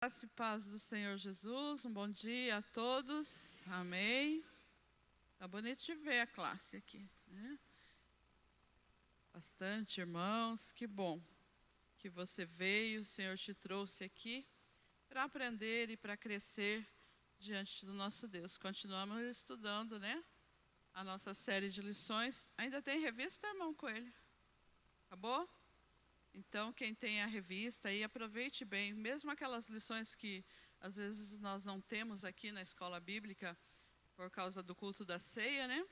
Graça e paz do Senhor Jesus, um bom dia a todos, amém. Tá bonito de ver a classe aqui, né? Bastante irmãos, que bom que você veio, o Senhor te trouxe aqui para aprender e para crescer diante do nosso Deus. Continuamos estudando, né? A nossa série de lições. Ainda tem revista, irmão Coelho? Acabou? Então, quem tem a revista aí, aproveite bem. Mesmo aquelas lições que às vezes nós não temos aqui na escola bíblica por causa do culto da ceia, né?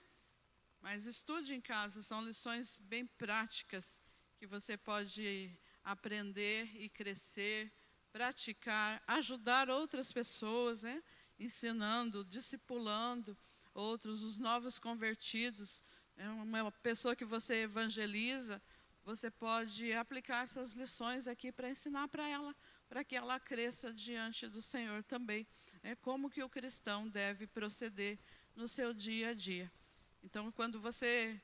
Mas estude em casa, são lições bem práticas que você pode aprender e crescer, praticar, ajudar outras pessoas, né? Ensinando, discipulando outros, os novos convertidos. É uma pessoa que você evangeliza, você pode aplicar essas lições aqui para ensinar para ela, para que ela cresça diante do Senhor também. É como que o cristão deve proceder no seu dia a dia. Então, quando você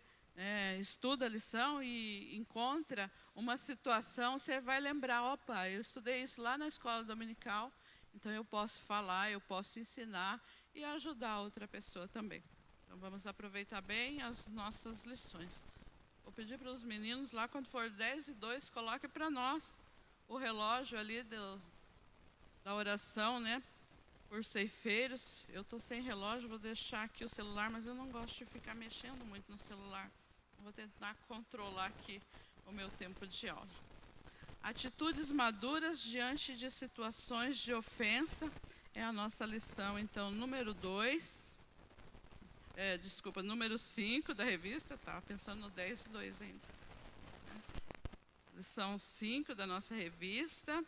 estuda a lição e encontra uma situação, você vai lembrar, opa, eu estudei isso lá na escola dominical, então eu posso falar, eu posso ensinar e ajudar outra pessoa também. Então, vamos aproveitar bem as nossas lições. Vou pedir para os meninos lá, quando for 10:02, coloque para nós o relógio ali da oração, né? Por ceifeiros. Eu estou sem relógio, vou deixar aqui o celular, mas eu não gosto de ficar mexendo muito no celular. Vou tentar controlar aqui o meu tempo de aula. Atitudes maduras diante de situações de ofensa é a nossa lição, então, número 5 da revista. Estava pensando no 10:02 ainda. Lição 5 da nossa revista,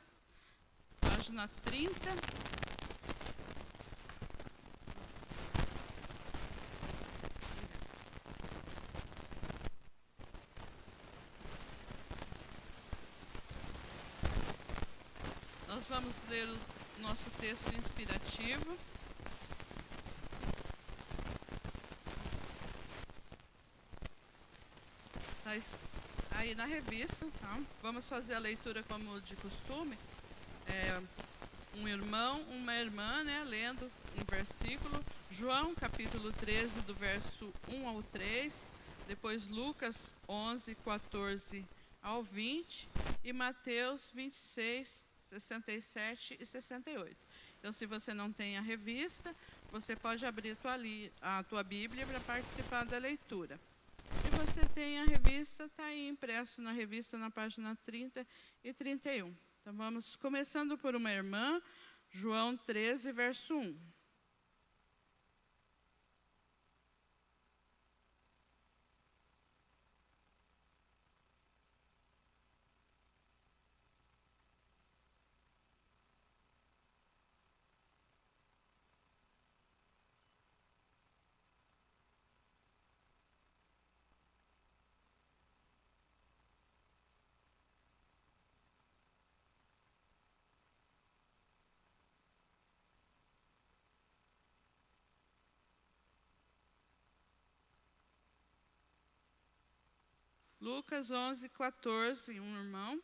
página 30. Nós vamos ler o nosso texto inspirativo. Está aí na revista, tá? Vamos fazer a leitura como de costume. Um irmão, uma irmã, né, lendo um versículo. João, capítulo 13, do verso 1 ao 3. Depois Lucas 11, 14 ao 20. E Mateus 26, 67 e 68. Então, se você não tem a revista, você pode abrir a tua Bíblia para participar da leitura. Se você tem a revista, está aí impresso na revista na página 30 e 31. Então, vamos começando por uma irmã, João 13, verso 1. Lucas 11, 14, um irmão.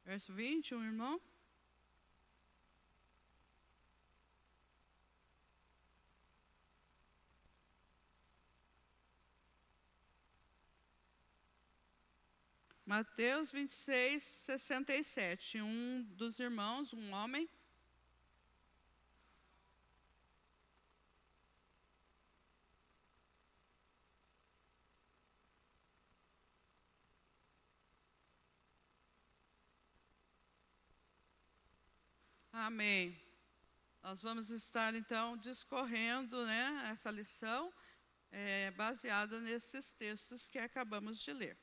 Verso 20, um irmão. Mateus 26, 67. Um dos irmãos, um homem. Amém. Nós vamos estar, então, discorrendo, né, essa lição baseada nesses textos que acabamos de ler.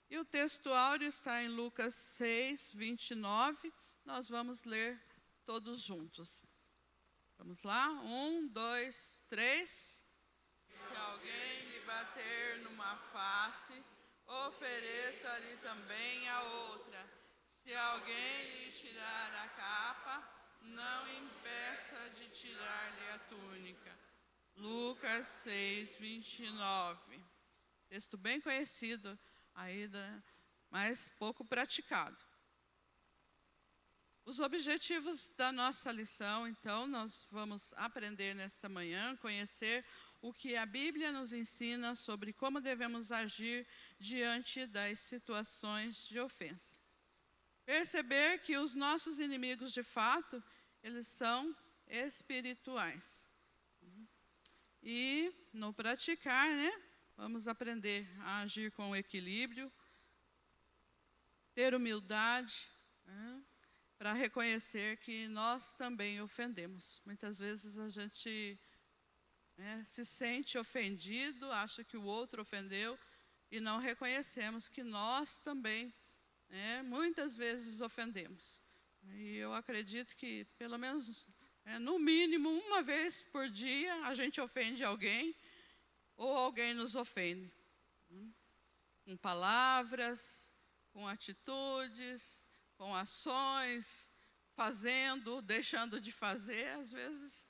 E o texto áureo está em Lucas 6, 29. Nós vamos ler todos juntos. Vamos lá? 1, 2, 3. Se alguém lhe bater numa face, ofereça-lhe também a outra. Se alguém lhe tirar a capa, não impeça de tirar-lhe a túnica. Lucas 6, 29. Texto bem conhecido, mas pouco praticado. Os objetivos da nossa lição, então, nós vamos aprender nesta manhã, conhecer o que a Bíblia nos ensina sobre como devemos agir diante das situações de ofensa. Perceber que os nossos inimigos, de fato, eles são espirituais. E, no praticar, né, vamos aprender a agir com equilíbrio, ter humildade, né, para reconhecer que nós também ofendemos. Muitas vezes a gente se sente ofendido, acha que o outro ofendeu, e não reconhecemos que nós também, muitas vezes ofendemos. E eu acredito que, pelo menos, no mínimo, uma vez por dia, a gente ofende alguém, ou alguém nos ofende. Com palavras, com atitudes, com ações, fazendo, deixando de fazer. Às vezes,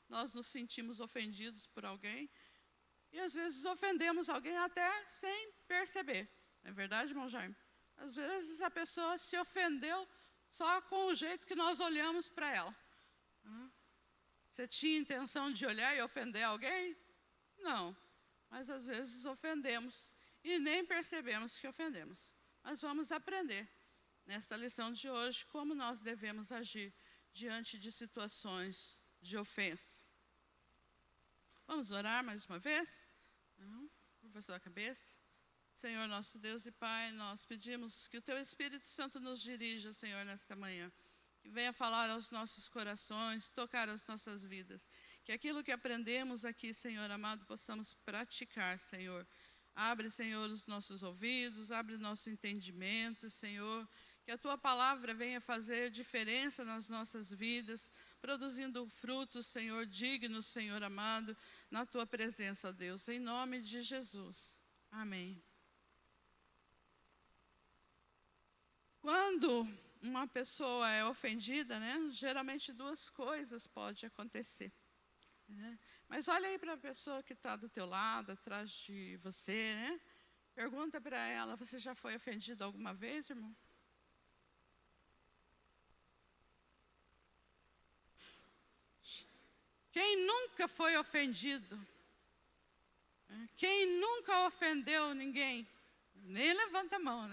nós nos sentimos ofendidos por alguém, e às vezes ofendemos alguém até sem perceber. Não é verdade, irmão Jaime? Às vezes a pessoa se ofendeu só com o jeito que nós olhamos para ela. Você tinha intenção de olhar e ofender alguém? Não. Mas às vezes ofendemos e nem percebemos que ofendemos. Mas vamos aprender nesta lição de hoje como nós devemos agir diante de situações de ofensa. Vamos orar mais uma vez? Curva sua cabeça. Senhor, nosso Deus e Pai, nós pedimos que o Teu Espírito Santo nos dirija, Senhor, nesta manhã. Que venha falar aos nossos corações, tocar as nossas vidas. Que aquilo que aprendemos aqui, Senhor amado, possamos praticar, Senhor. Abre, Senhor, os nossos ouvidos, abre o nosso entendimento, Senhor. Que a Tua palavra venha fazer diferença nas nossas vidas, produzindo frutos, Senhor, dignos, Senhor amado, na Tua presença, ó Deus. Em nome de Jesus. Amém. Quando uma pessoa é ofendida, geralmente duas coisas podem acontecer. Mas olha aí para a pessoa que está do teu lado, atrás de você, Pergunta para ela, você já foi ofendido alguma vez, irmão? Quem nunca foi ofendido? Quem nunca ofendeu ninguém? Nem levanta a mão,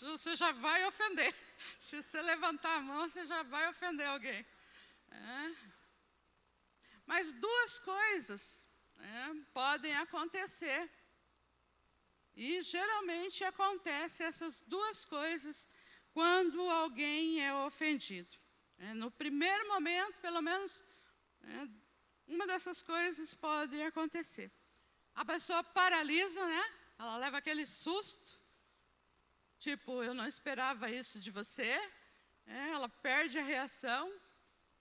Você já vai ofender. Se você levantar a mão, você já vai ofender alguém. Mas duas coisas podem acontecer. E geralmente acontecem essas duas coisas quando alguém é ofendido. No primeiro momento, pelo menos, uma dessas coisas pode acontecer. A pessoa paralisa, Ela leva aquele susto. Tipo, eu não esperava isso de você. Ela perde a reação.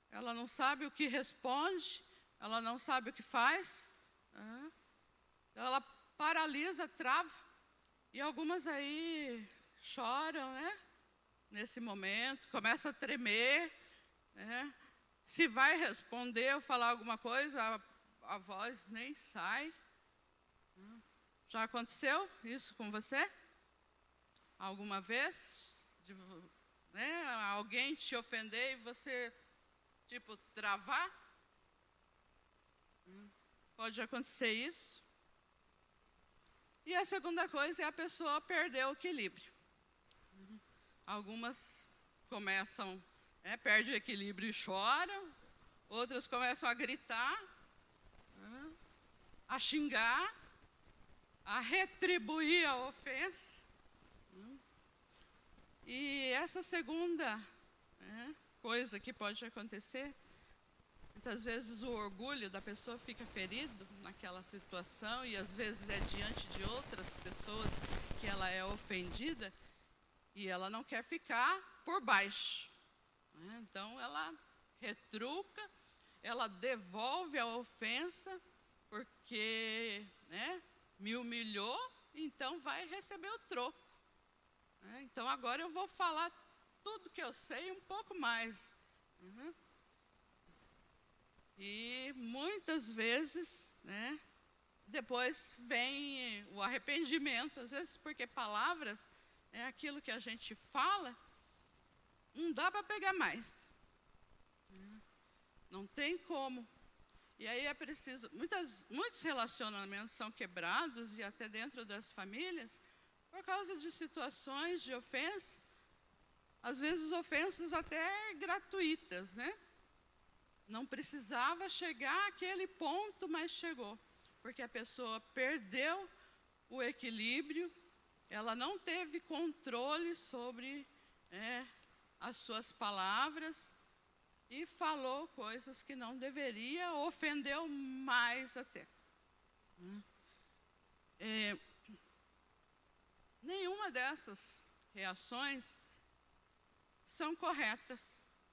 Ela não sabe o que responde. Ela não sabe o que faz. Então ela paralisa, trava. E algumas aí choram, Nesse momento. Começa a tremer. Se vai responder ou falar alguma coisa, a voz nem sai. Já aconteceu isso com você? Alguma vez? Alguém te ofender e você, travar? Pode acontecer isso. E a segunda coisa é a pessoa perder o equilíbrio. Algumas começam, perdem o equilíbrio e choram, outras começam a gritar, a xingar, a retribuir a ofensa. E essa segunda coisa que pode acontecer, muitas vezes o orgulho da pessoa fica ferido naquela situação e às vezes é diante de outras pessoas que ela é ofendida e ela não quer ficar por baixo. Então ela retruca, ela devolve a ofensa porque me humilhou, então vai receber o troco. Então agora eu vou falar tudo que eu sei um pouco mais. E muitas vezes, depois vem o arrependimento, às vezes porque palavras, aquilo que a gente fala, não dá para pegar mais. Não tem como. E aí é preciso, muitos relacionamentos são quebrados, e até dentro das famílias, por causa de situações de ofensa, às vezes ofensas até gratuitas, Não precisava chegar àquele ponto, mas chegou. Porque a pessoa perdeu o equilíbrio, ela não teve controle sobre as suas palavras e falou coisas que não deveria, ofendeu mais até. Nenhuma dessas reações são corretas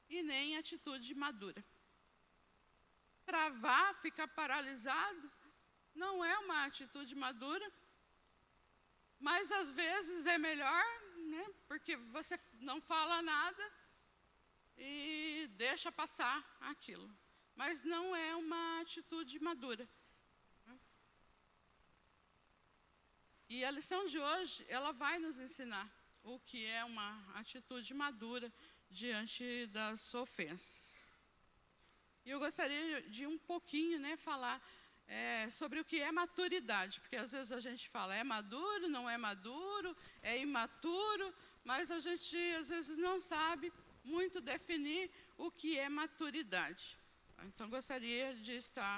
e nem atitude madura. Travar, ficar paralisado, não é uma atitude madura, mas às vezes é melhor, porque você não fala nada e deixa passar aquilo. Mas não é uma atitude madura. E a lição de hoje, ela vai nos ensinar o que é uma atitude madura diante das ofensas. E eu gostaria de um pouquinho, falar sobre o que é maturidade, porque às vezes a gente fala, é maduro, não é maduro, é imaturo, mas a gente às vezes não sabe muito definir o que é maturidade. Então gostaria de estar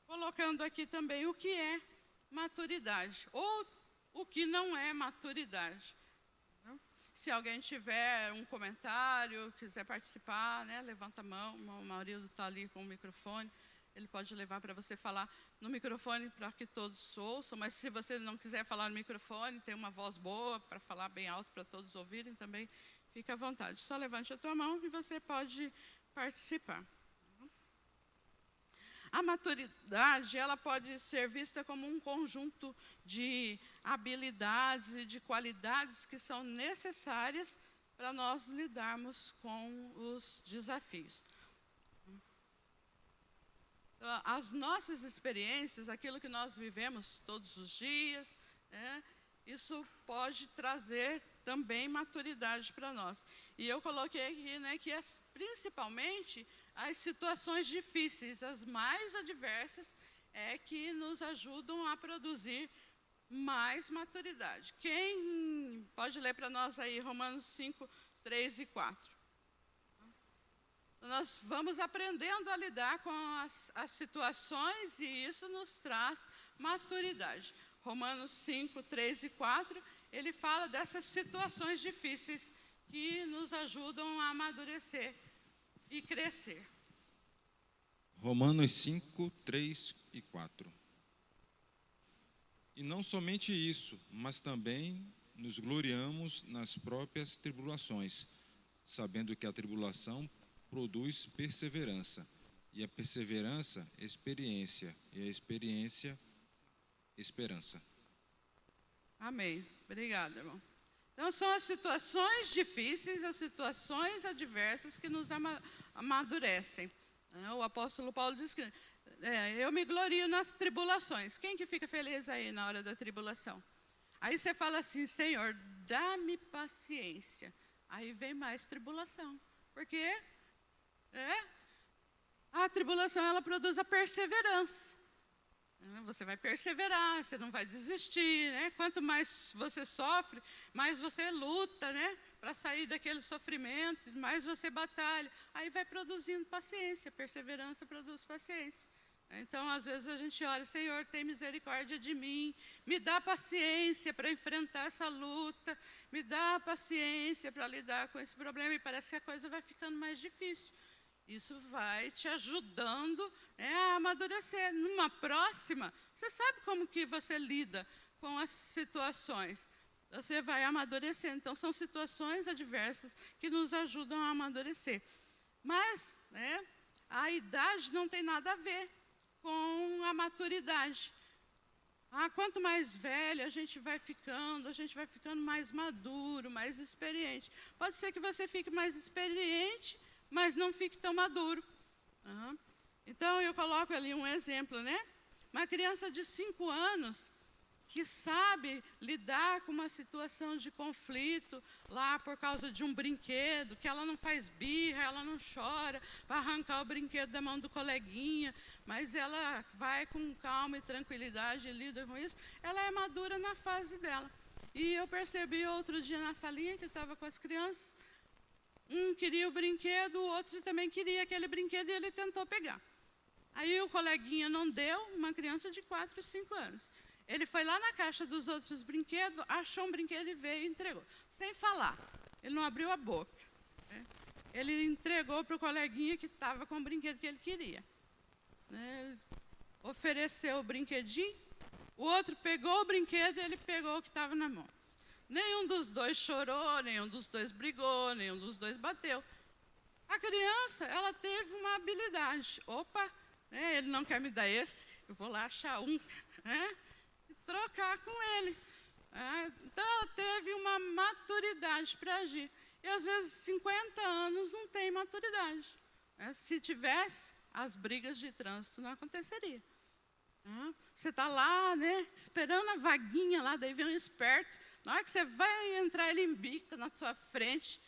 colocando aqui também o que é maturidade, ou o que não é maturidade. Se alguém tiver um comentário, quiser participar, levanta a mão, o Maurílio está ali com o microfone, ele pode levar para você falar no microfone para que todos ouçam, mas se você não quiser falar no microfone, tem uma voz boa para falar bem alto para todos ouvirem também, fica à vontade. Só levante a tua mão e você pode participar. A maturidade, ela pode ser vista como um conjunto de habilidades e de qualidades que são necessárias para nós lidarmos com os desafios. As nossas experiências, aquilo que nós vivemos todos os dias, isso pode trazer também maturidade para nós. E eu coloquei aqui, que principalmente as situações difíceis, as mais adversas, que nos ajudam a produzir mais maturidade. Quem pode ler para nós aí Romanos 5, 3 e 4? Nós vamos aprendendo a lidar com as situações e isso nos traz maturidade. Romanos 5, 3 e 4, ele fala dessas situações difíceis que nos ajudam a amadurecer e crescer. Romanos 5, 3 e 4. E não somente isso, mas também nos gloriamos nas próprias tribulações, sabendo que a tribulação produz perseverança, e a perseverança, experiência, e a experiência, esperança. Amém. Obrigada, irmão. Então, são as situações difíceis, as situações adversas que nos amadurecem. O apóstolo Paulo diz que eu me glorio nas tribulações. Quem que fica feliz aí na hora da tribulação? Aí você fala assim, Senhor, dá-me paciência. Aí vem mais tribulação. Porque a tribulação, ela produz a perseverança. Você vai perseverar, você não vai desistir, né? Quanto mais você sofre, mais você luta, né? Para sair daquele sofrimento, mais você batalha. Aí vai produzindo paciência, perseverança produz paciência. Então, às vezes a gente ora, Senhor, tem misericórdia de mim, me dá paciência para enfrentar essa luta, me dá paciência para lidar com esse problema, e parece que a coisa vai ficando mais difícil. Isso vai te ajudando, né, a amadurecer. Numa próxima, você sabe como que você lida com as situações. Você vai amadurecendo. Então, são situações adversas que nos ajudam a amadurecer. Mas, né, a idade não tem nada a ver com a maturidade. Quanto mais velho a gente vai ficando mais maduro, mais experiente. Pode ser que você fique mais experiente, mas não fique tão maduro. Então, eu coloco ali um exemplo, né? Uma criança de 5 anos que sabe lidar com uma situação de conflito lá por causa de um brinquedo, que ela não faz birra, ela não chora para arrancar o brinquedo da mão do coleguinha, mas ela vai com calma e tranquilidade e lida com isso, ela é madura na fase dela. E eu percebi outro dia na salinha que estava com as crianças, um queria o brinquedo, o outro também queria aquele brinquedo e ele tentou pegar. Aí o coleguinha não deu, uma criança de 4 ou 5 anos. Ele foi lá na caixa dos outros brinquedos, achou um brinquedo e veio e entregou. Sem falar, ele não abriu a boca. Né? Ele entregou para o coleguinha que estava com o brinquedo que ele queria. Né? Ofereceu o brinquedinho, o outro pegou o brinquedo e ele pegou o que estava na mão. Nenhum dos dois chorou, nenhum dos dois brigou, nenhum dos dois bateu. A criança, ela teve uma habilidade. Opa, né, ele não quer me dar esse, eu vou lá achar um, né, e trocar com ele. Então, ela teve uma maturidade para agir. E, às vezes, 50 anos não tem maturidade. Se tivesse, as brigas de trânsito não aconteceriam. Você está lá, né, esperando a vaguinha lá, daí vem um esperto. Na hora que você vai entrar, ele embica na sua frente.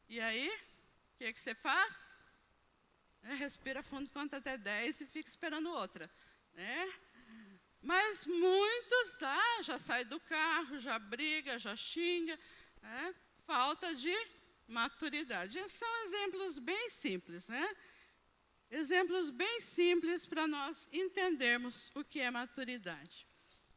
E aí, o que você faz? Respira fundo, conta até 10 e fica esperando outra. Né? Mas muitos já saem do carro, já briga, já xinga. Falta de maturidade. Esses são exemplos bem simples, né? Exemplos bem simples para nós entendermos o que é maturidade.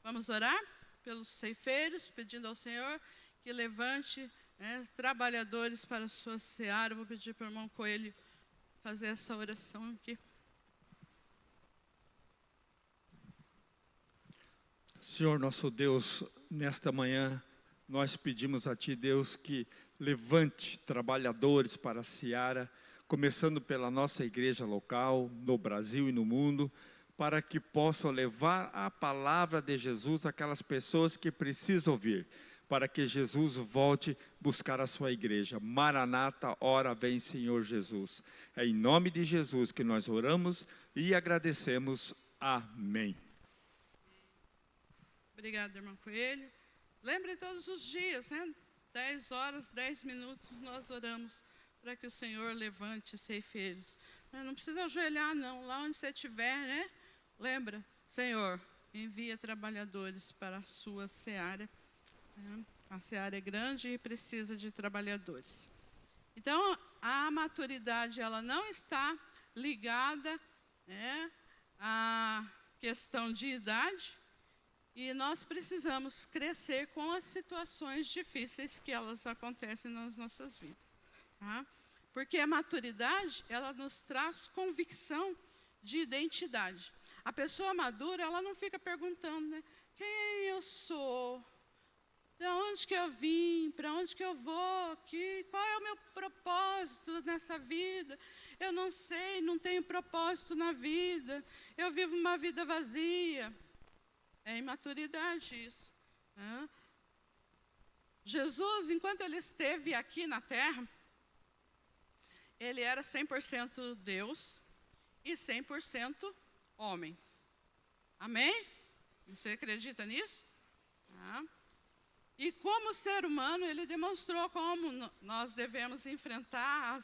Vamos orar pelos ceifeiros, pedindo ao Senhor que levante, né, trabalhadores para a sua seara. Eu vou pedir para o irmão Coelho fazer essa oração aqui. Senhor nosso Deus, nesta manhã nós pedimos a Ti, Deus, que levante trabalhadores para a seara, começando pela nossa igreja local, no Brasil e no mundo, para que possam levar a palavra de Jesus àquelas pessoas que precisam ouvir, para que Jesus volte buscar a sua igreja. Maranata, ora vem Senhor Jesus. É em nome de Jesus que nós oramos e agradecemos. Amém. Obrigada, irmão Coelho. Lembre todos os dias, né? 10 horas, 10 minutos nós oramos para que o Senhor levante ceifeiros. Não precisa ajoelhar, não. Lá onde você estiver, né? Lembra, Senhor, envia trabalhadores para a sua seara. A seara é grande e precisa de trabalhadores. Então, a maturidade, ela não está ligada, né, à questão de idade. E nós precisamos crescer com as situações difíceis que elas acontecem nas nossas vidas. Tá? Porque a maturidade, ela nos traz convicção de identidade. A pessoa madura, ela não fica perguntando, né, quem eu sou, de onde que eu vim, para onde que eu vou, qual é o meu propósito nessa vida. Eu não sei, não tenho propósito na vida, eu vivo uma vida vazia. É imaturidade isso. Jesus, enquanto ele esteve aqui na terra, ele era 100% Deus e 100% homem. Amém? Você acredita nisso? E como ser humano, ele demonstrou como nós devemos enfrentar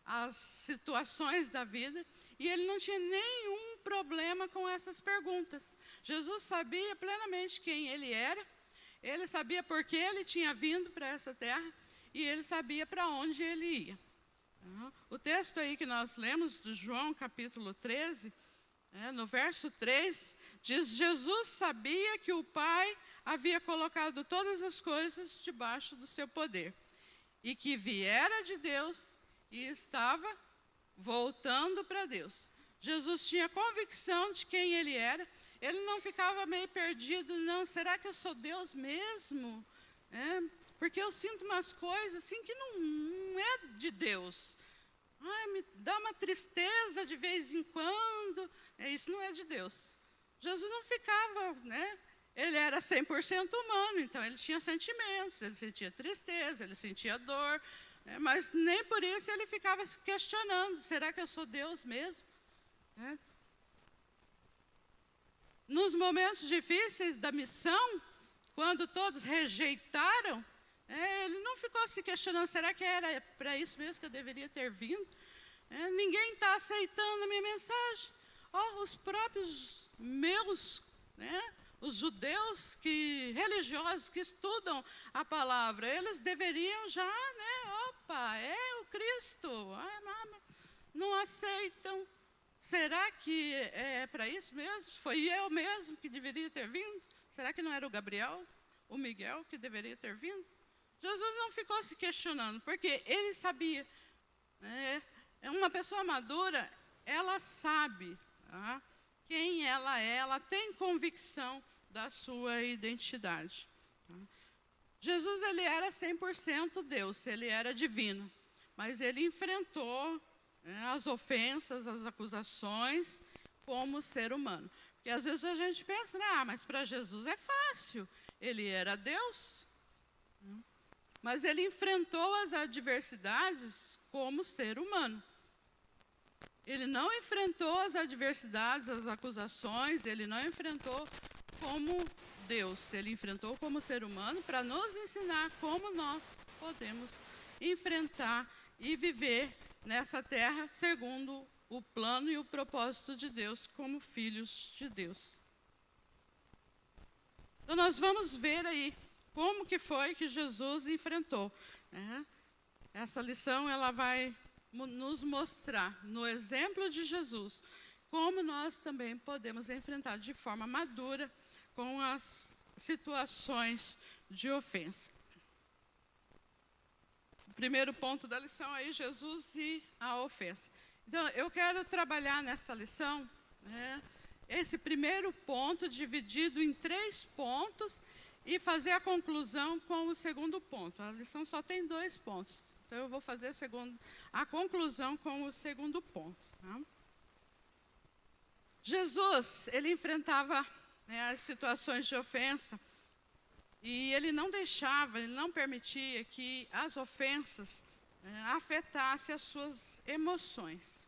as situações da vida. E ele não tinha nenhum problema com essas perguntas. Jesus sabia plenamente quem ele era, ele sabia por que ele tinha vindo para essa terra e ele sabia para onde ele ia. O texto aí que nós lemos, de João capítulo 13, no verso 3, diz: Jesus sabia que o Pai havia colocado todas as coisas debaixo do seu poder, e que viera de Deus e estava voltando para Deus. Jesus tinha convicção de quem ele era, ele não ficava meio perdido, não, será que eu sou Deus mesmo? Porque eu sinto umas coisas assim que não é de Deus. Ai, me dá uma tristeza de vez em quando, isso não é de Deus. Jesus não ficava, ele era 100% humano, então ele tinha sentimentos, ele sentia tristeza, ele sentia dor, mas nem por isso ele ficava se questionando, será que eu sou Deus mesmo? Nos momentos difíceis da missão, quando todos rejeitaram, ele não ficou se questionando, será que era para isso mesmo que eu deveria ter vindo? Ninguém está aceitando a minha mensagem. Os próprios meus, os judeus religiosos que estudam a palavra, eles deveriam já, é o Cristo, não aceitam. Será que é para isso mesmo? Foi eu mesmo que deveria ter vindo? Será que não era o Gabriel, o Miguel que deveria ter vindo? Jesus não ficou se questionando, porque ele sabia. Uma pessoa madura, ela sabe quem ela é, ela tem convicção da sua identidade. Jesus, ele era 100% Deus, ele era divino, mas ele enfrentou as ofensas, as acusações como ser humano. Porque às vezes a gente pensa, mas para Jesus é fácil, ele era Deus. Mas ele enfrentou as adversidades como ser humano. Ele não enfrentou as adversidades, as acusações, ele não enfrentou como Deus. Ele enfrentou como ser humano para nos ensinar como nós podemos enfrentar e viver nessa terra segundo o plano e o propósito de Deus, como filhos de Deus. Então nós vamos ver aí como que foi que Jesus enfrentou. Essa lição ela vai nos mostrar, no exemplo de Jesus, como nós também podemos enfrentar de forma madura com as situações de ofensa. O primeiro ponto da lição aí, Jesus e a ofensa. Então, eu quero trabalhar nessa lição, esse primeiro ponto dividido em 3 pontos, e fazer a conclusão com o segundo ponto. A lição só tem 2 pontos. Então, eu vou fazer a conclusão com o segundo ponto. Jesus, ele enfrentava as situações de ofensa e ele não deixava, ele não permitia que as ofensas afetassem as suas emoções.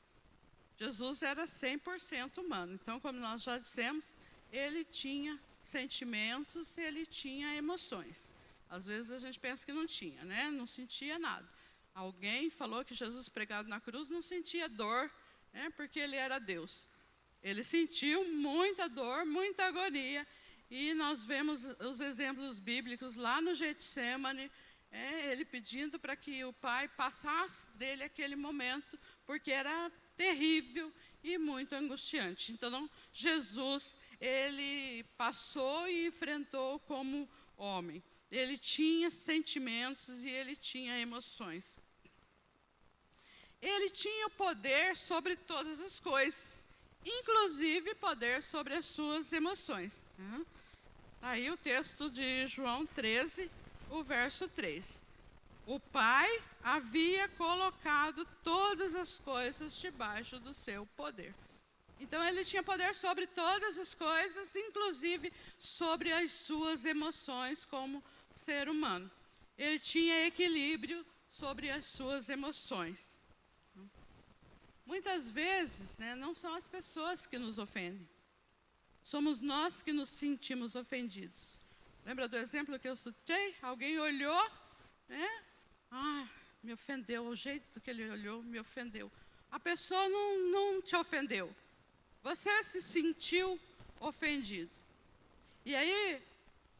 Jesus era 100% humano. Então, como nós já dissemos, ele tinha sentimentos, ele tinha emoções. Às vezes a gente pensa que não tinha, não sentia nada. Alguém falou que Jesus pregado na cruz não sentia dor, porque ele era Deus. Ele sentiu muita dor, muita agonia, e nós vemos os exemplos bíblicos lá no Getsêmani, ele pedindo para que o Pai passasse dele aquele momento, porque era terrível e muito angustiante. Então, Jesus, ele passou e enfrentou como homem. Ele tinha sentimentos e ele tinha emoções. Ele tinha o poder sobre todas as coisas, inclusive poder sobre as suas emoções. Aí o texto de João 13, o verso 3. O Pai havia colocado todas as coisas debaixo do seu poder. Então, ele tinha poder sobre todas as coisas, inclusive sobre as suas emoções como ser humano. Ele tinha equilíbrio sobre as suas emoções. Muitas vezes, não são as pessoas que nos ofendem. Somos nós que nos sentimos ofendidos. Lembra do exemplo que eu citei? Alguém olhou, me ofendeu, o jeito que ele olhou me ofendeu. A pessoa não te ofendeu. você se sentiu ofendido. E aí,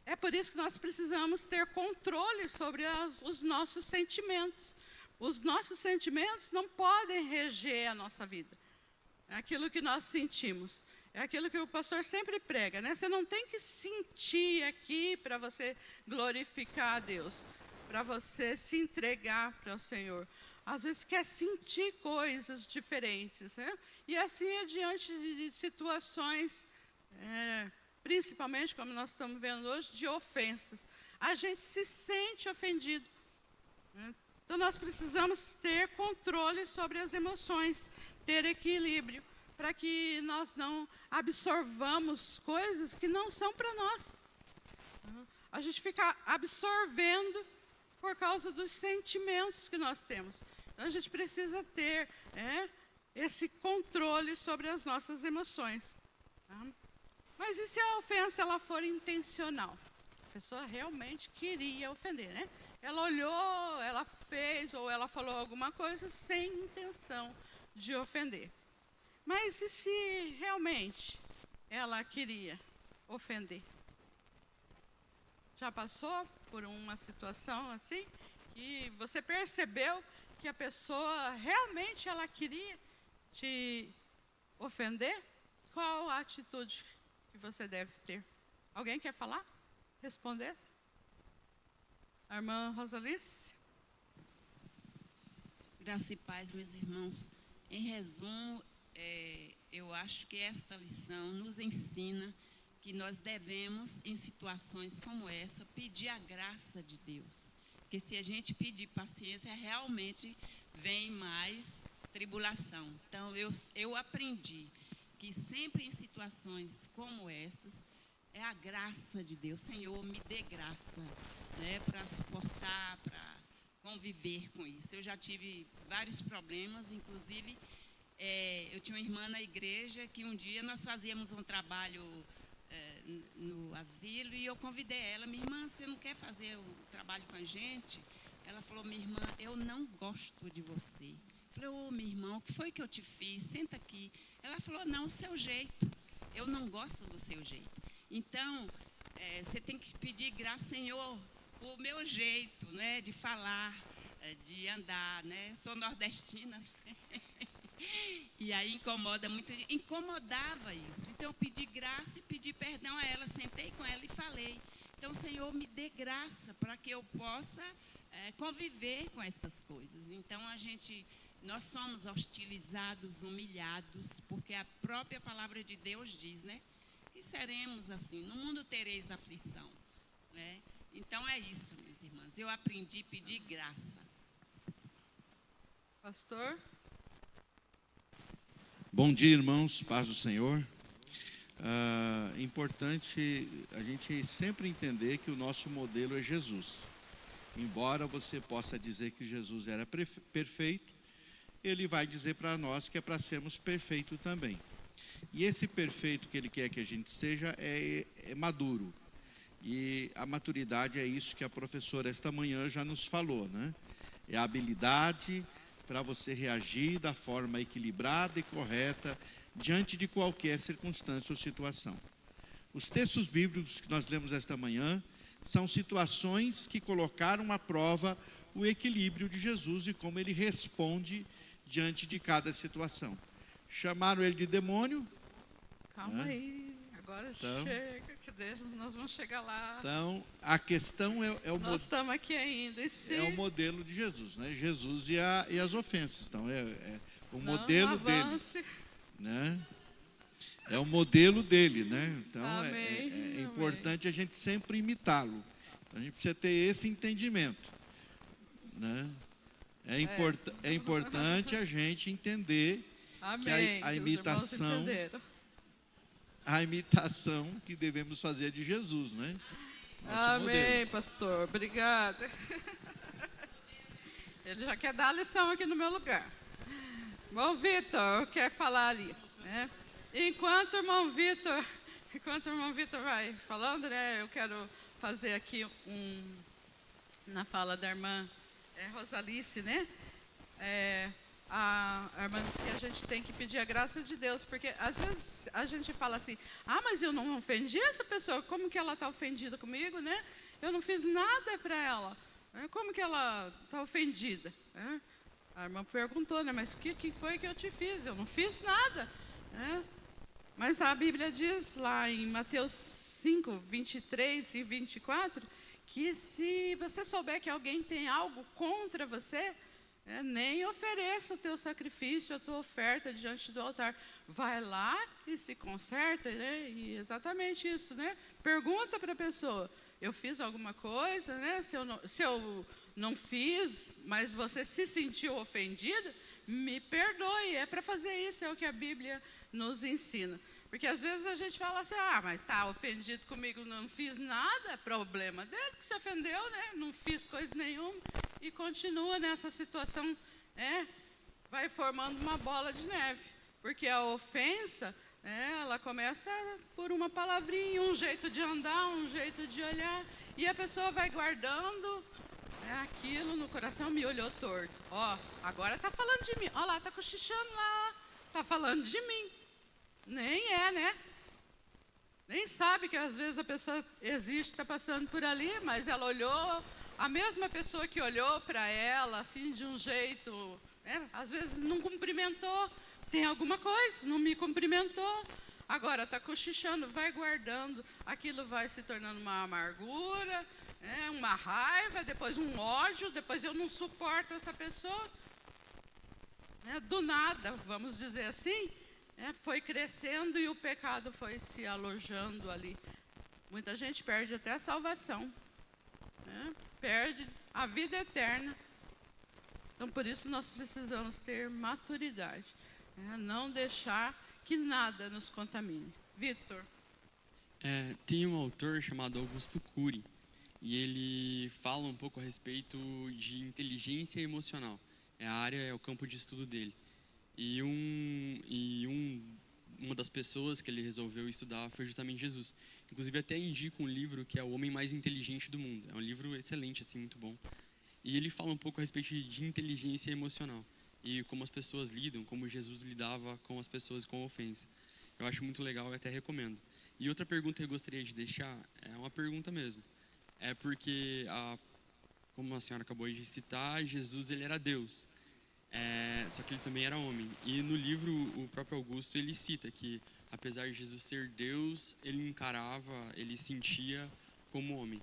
é por isso que nós precisamos ter controle sobre os nossos sentimentos. Os nossos sentimentos não podem reger a nossa vida. É aquilo que nós sentimos. É aquilo que o pastor sempre prega, né? Você não tem que sentir aqui para você glorificar a Deus, para você se entregar para o Senhor. Às vezes quer sentir coisas diferentes, né? E assim é diante de situações, principalmente como nós estamos vendo hoje, de ofensas. A gente se sente ofendido, né? Então nós precisamos ter controle sobre as emoções, ter equilíbrio, para que nós não absorvamos coisas que não são para nós. A gente fica absorvendo por causa dos sentimentos que nós temos. Então, a gente precisa ter esse controle sobre as nossas emoções. Tá? Mas e se a ofensa ela for intencional? A pessoa realmente queria ofender, né? Ela olhou, ela fez ou ela falou alguma coisa sem intenção de ofender. Mas e se realmente ela queria ofender? Já passou por uma situação assim? Que você percebeu que a pessoa realmente ela queria te ofender? Qual a atitude que você deve ter? Alguém quer falar? Responder? A irmã Rosalice? Graça e paz, meus irmãos. Em resumo, eu acho que esta lição nos ensina que nós devemos, em situações como essa, pedir a graça de Deus. Porque se a gente pedir paciência, realmente vem mais tribulação. Então, eu aprendi que sempre em situações como essas, é a graça de Deus. Senhor, me dê graça, né, para suportar, para conviver com isso. Eu já tive vários problemas, inclusive, eu tinha uma irmã na igreja que um dia nós fazíamos um trabalho no asilo e eu convidei ela, minha irmã, você não quer fazer o trabalho com a gente? Ela falou, minha irmã, eu não gosto de você. Eu falei, ô, minha irmã, o que foi que eu te fiz? Senta aqui. Ela falou, não, o seu jeito. Eu não gosto do seu jeito. Então, você tem que pedir graça, Senhor, o meu jeito, né, de falar, de andar, né? Sou nordestina. E aí incomoda muito, incomodava isso. Então eu pedi graça e pedi perdão a ela, sentei com ela e falei. Então, Senhor, me dê graça para que eu possa conviver com estas coisas. Então nós somos hostilizados, humilhados, porque a própria palavra de Deus diz, né? Que seremos assim, no mundo tereis aflição, né? Então é isso, minhas irmãs. Eu aprendi a pedir graça. Pastor? Bom dia, irmãos, paz do Senhor. Importante a gente sempre entender que o nosso modelo é Jesus. Embora você possa dizer que Jesus era perfeito, ele vai dizer para nós que é para sermos perfeitos também. E esse perfeito que ele quer que a gente seja é maduro. E a maturidade é isso que a professora esta manhã já nos falou, né? É a habilidade para você reagir da forma equilibrada e correta diante de qualquer circunstância ou situação. Os textos bíblicos que nós lemos esta manhã são situações que colocaram à prova o equilíbrio de Jesus e como ele responde diante de cada situação. Chamaram ele de demônio. Calma aí, agora então, chega, que nós vamos chegar lá. Então, a questão é o modelo. Nós estamos aqui ainda. É o modelo de Jesus, né? Jesus e as ofensas. Então, o modelo dele. Né? É o modelo dele, né? Então, é importante a gente sempre imitá-lo. A gente precisa ter esse entendimento, né? É importante a gente entender que a imitação que devemos fazer de Jesus, né? Amém, modelo. Pastor. Obrigada. Ele já quer dar a lição aqui no meu lugar. Irmão Vitor, quer falar ali, né? Enquanto o irmão Vitor vai falando, né? Eu quero fazer aqui na fala da irmã Rosalice, né? a irmã disse que a gente tem que pedir a graça de Deus, porque às vezes a gente fala assim, mas eu não ofendi essa pessoa, como que ela está ofendida comigo, né? Eu não fiz nada para ela, como que ela está ofendida? A irmã perguntou, né? Mas o que foi que eu te fiz? Eu não fiz nada, né? Mas a Bíblia diz lá em Mateus 5, 23 e 24, que se você souber que alguém tem algo contra você, nem ofereça o teu sacrifício, a tua oferta diante do altar. Vai lá e se conserta, né? E exatamente isso, né? Pergunta para a pessoa, eu fiz alguma coisa, né? Se eu não fiz, mas você se sentiu ofendida, me perdoe. É para fazer isso, é o que a Bíblia nos ensina. Porque às vezes a gente fala assim, mas está ofendido comigo, não fiz nada, problema dele que se ofendeu, né? Não fiz coisa nenhuma. E continua nessa situação, vai formando uma bola de neve. Porque a ofensa, ela começa por uma palavrinha, um jeito de andar, um jeito de olhar. E a pessoa vai guardando aquilo no coração, me olhou torto. Agora está falando de mim. Olha lá, está cochichando lá, está falando de mim. Nem né? Nem sabe que às vezes a pessoa existe, está passando por ali, mas ela olhou, a mesma pessoa que olhou para ela, assim, de um jeito, às vezes não cumprimentou, tem alguma coisa, não me cumprimentou, agora está cochichando, vai guardando, aquilo vai se tornando uma amargura, uma raiva, depois um ódio, depois eu não suporto essa pessoa, do nada, vamos dizer assim, foi crescendo e o pecado foi se alojando ali. Muita gente perde até a salvação, perde a vida eterna. Então, por isso, nós precisamos ter maturidade, não deixar que nada nos contamine. Vitor. Tem um autor chamado Augusto Cury, e ele fala um pouco a respeito de inteligência emocional. É o campo de estudo dele. E uma das pessoas que ele resolveu estudar foi justamente Jesus. Inclusive, até indico um livro que é O Homem Mais Inteligente do Mundo. É um livro excelente, assim, muito bom. E ele fala um pouco a respeito de inteligência emocional e como as pessoas lidam, como Jesus lidava com as pessoas com ofensa. Eu acho muito legal e até recomendo. E outra pergunta que eu gostaria de deixar é uma pergunta mesmo. É porque, como a senhora acabou de citar, Jesus ele era Deus. Só que ele também era homem. E no livro, o próprio Augusto, ele cita que, apesar de Jesus ser Deus, ele encarava, ele sentia como homem.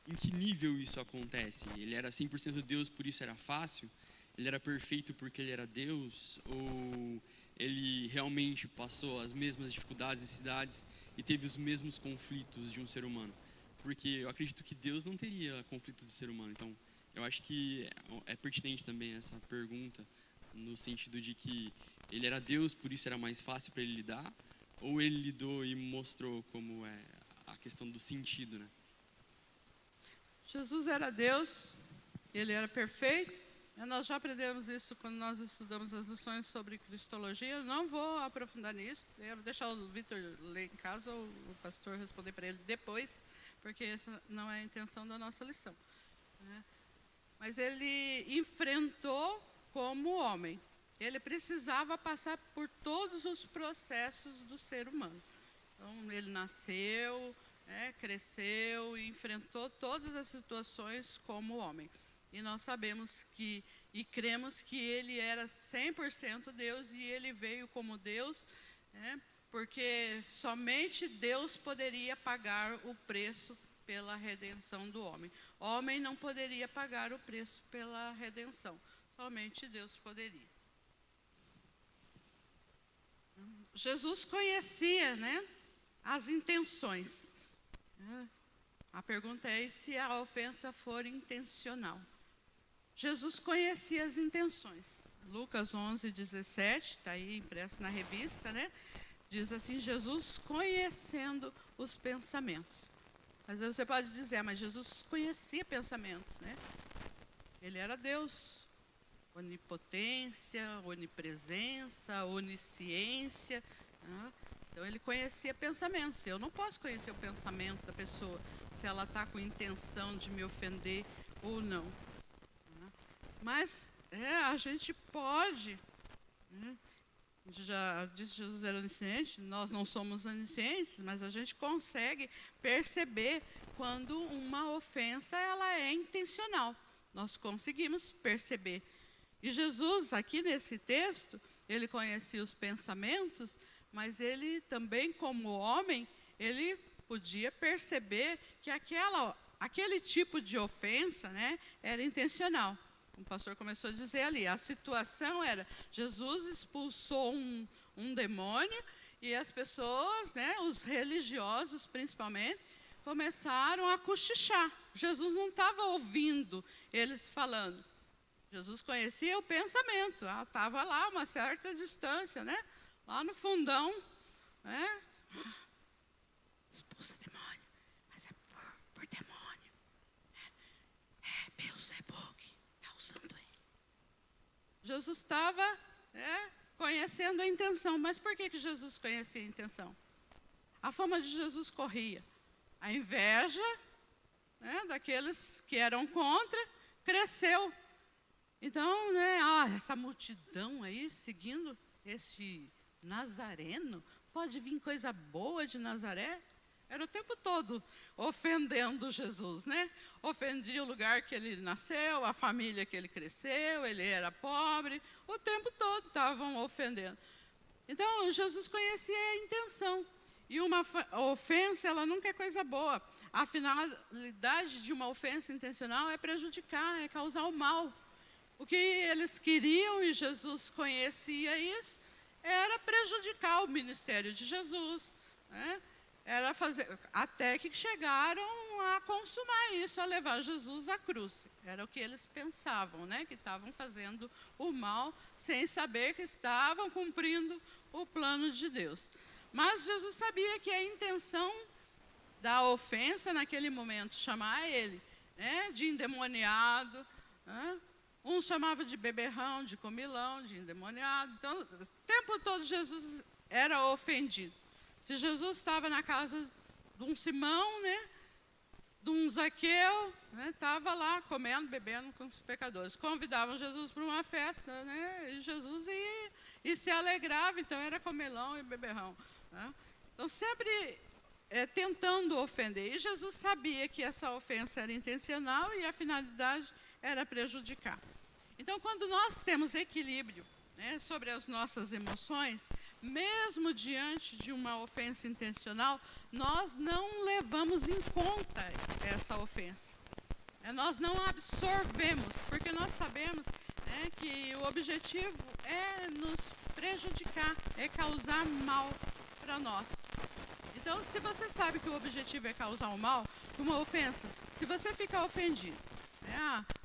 Em que nível isso acontece? Ele era 100% Deus, por isso era fácil? Ele era perfeito porque ele era Deus? Ou ele realmente passou as mesmas dificuldades, necessidades e teve os mesmos conflitos de um ser humano? Porque eu acredito que Deus não teria conflito do ser humano. Então, eu acho que é pertinente também essa pergunta, no sentido de que ele era Deus, por isso era mais fácil para ele lidar, ou ele lidou e mostrou como é a questão do sentido, né? Jesus era Deus, ele era perfeito. Nós já aprendemos isso quando nós estudamos as lições sobre cristologia. Eu não vou aprofundar nisso, eu vou deixar o Vitor ler em casa, ou o pastor responder para ele depois, porque essa não é a intenção da nossa lição, Mas ele enfrentou como homem. Ele precisava passar por todos os processos do ser humano. Então, ele nasceu, cresceu e enfrentou todas as situações como homem. E nós sabemos e cremos que ele era 100% Deus e ele veio como Deus, porque somente Deus poderia pagar o preço pela redenção do homem. O homem não poderia pagar o preço pela redenção, somente Deus poderia. Jesus conhecia, as intenções. A pergunta é se a ofensa for intencional. Jesus conhecia as intenções. Lucas 11:17, está aí impresso na revista, diz assim, Jesus conhecendo os pensamentos. Às vezes você pode dizer, mas Jesus conhecia pensamentos, Ele era Deus, onipotência, onipresença, onisciência, Então ele conhecia pensamentos. Eu não posso conhecer o pensamento da pessoa, se ela está com intenção de me ofender ou não. Mas a gente pode, né? Já disse que Jesus era onisciente, nós não somos oniscientes, mas a gente consegue perceber quando uma ofensa ela é intencional. Nós conseguimos perceber. E Jesus, aqui nesse texto, ele conhecia os pensamentos, mas ele também, como homem, ele podia perceber que aquele tipo de ofensa, né, era intencional. O pastor começou a dizer ali, a situação era, Jesus expulsou um demônio e as pessoas, né, os religiosos principalmente, começaram a cochichar. Jesus não estava ouvindo eles falando. Jesus conhecia o pensamento, estava lá uma certa distância, né, lá no fundão, né, expulsa demônio, mas é por demônio, é Beelzebub. Jesus estava, né, conhecendo a intenção. Mas por que Jesus conhecia a intenção? A fama de Jesus corria. A inveja, né, daqueles que eram contra cresceu. Então, né, essa multidão aí seguindo esse Nazareno, pode vir coisa boa de Nazaré? Era o tempo todo ofendendo Jesus, né? Ofendia o lugar que ele nasceu, a família que ele cresceu, ele era pobre. O tempo todo estavam ofendendo. Então, Jesus conhecia a intenção. E uma ofensa, ela nunca é coisa boa. A finalidade de uma ofensa intencional é prejudicar, é causar o mal. O que eles queriam, e Jesus conhecia isso, era prejudicar o ministério de Jesus, né? Era fazer, até que chegaram a consumar isso, a levar Jesus à cruz. Era o que eles pensavam, né? Que estavam fazendo o mal, sem saber que estavam cumprindo o plano de Deus. Mas Jesus sabia que a intenção da ofensa naquele momento, chamar ele, né, de endemoniado, né? Um chamava de beberrão, de comilão, de endemoniado. Então, o tempo todo Jesus era ofendido. Se Jesus estava na casa de um Simão, né, de um Zaqueu, né, estava lá comendo, bebendo com os pecadores. Convidavam Jesus para uma festa, né, e Jesus ia e se alegrava, então era comilão e beberrão, né? Então, sempre tentando ofender. E Jesus sabia que essa ofensa era intencional e a finalidade era prejudicar. Então, quando nós temos equilíbrio, né, sobre as nossas emoções, mesmo diante de uma ofensa intencional, nós não levamos em conta essa ofensa. Nós não absorvemos, porque nós sabemos, né, que o objetivo é nos prejudicar, é causar mal para nós. Então, se você sabe que o objetivo é causar o mal, uma ofensa, se você ficar ofendido,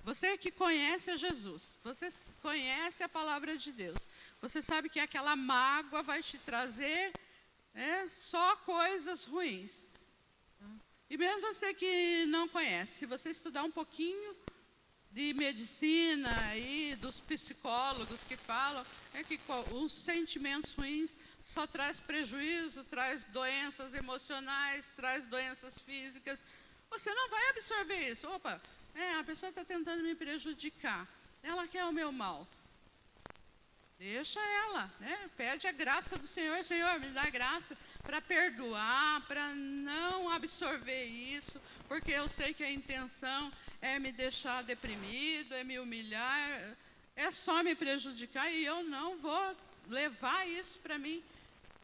você que conhece a Jesus, você conhece a palavra de Deus, você sabe que aquela mágoa vai te trazer só coisas ruins. E mesmo você que não conhece, se você estudar um pouquinho de medicina e dos psicólogos que falam, que os sentimentos ruins só traz prejuízo, traz doenças emocionais, traz doenças físicas. Você não vai absorver isso. Opa, a pessoa está tentando me prejudicar, ela quer o meu mal. Deixa ela, né? Pede a graça do Senhor. Senhor, me dá graça para perdoar, para não absorver isso, porque eu sei que a intenção é me deixar deprimido, é me humilhar, é só me prejudicar e eu não vou levar isso para mim.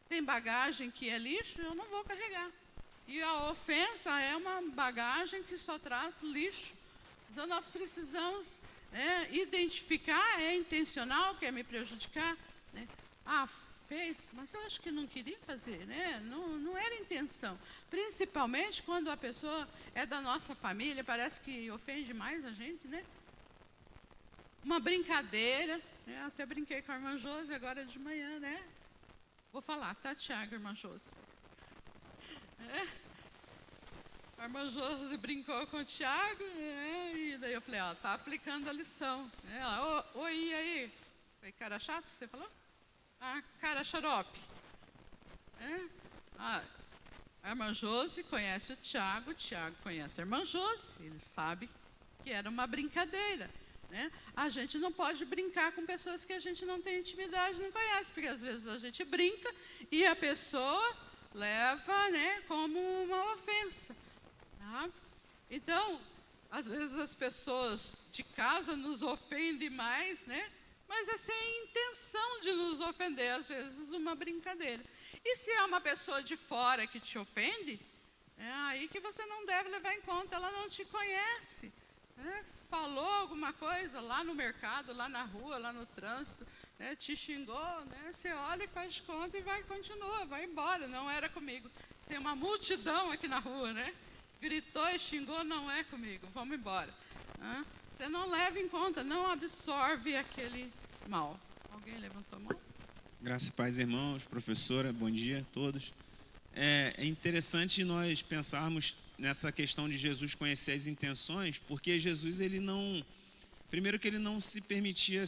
Tem bagagem que é lixo, eu não vou carregar. E a ofensa é uma bagagem que só traz lixo. Então, nós precisamos identificar, é intencional, quer me prejudicar, né? Fez, mas eu acho que não queria fazer, né? Não era intenção. Principalmente quando a pessoa é da nossa família, parece que ofende mais a gente, né? Uma brincadeira, né? Até brinquei com a irmã Josi agora de manhã, né? Vou falar, tá, Tiago, irmã Josi? A irmã Josi brincou com o Tiago, né? E daí eu falei, tá aplicando a lição. Ela, oi, e aí? Foi cara chato, você falou? Cara xarope. A irmã Josi conhece o Tiago conhece a irmã Josi, ele sabe que era uma brincadeira. né? A gente não pode brincar com pessoas que a gente não tem intimidade, não conhece, porque às vezes a gente brinca e a pessoa leva, né, como uma ofensa. Tá? Então, às vezes as pessoas de casa nos ofendem mais, né? Mas é sem intenção de nos ofender, às vezes uma brincadeira. E se é uma pessoa de fora que te ofende, é aí que você não deve levar em conta, ela não te conhece, né? Falou alguma coisa lá no mercado, lá na rua, lá no trânsito, né? Te xingou, né? Você olha e faz de conta e continua, vai embora, não era comigo. Tem uma multidão aqui na rua, né? Gritou e xingou, não é comigo, vamos embora. Você não leva em conta, não absorve aquele mal. Alguém levantou a mão? Graça e paz, irmãos, professora, bom dia a todos. É interessante nós pensarmos nessa questão de Jesus conhecer as intenções, porque Jesus, ele não... Primeiro que ele não se permitia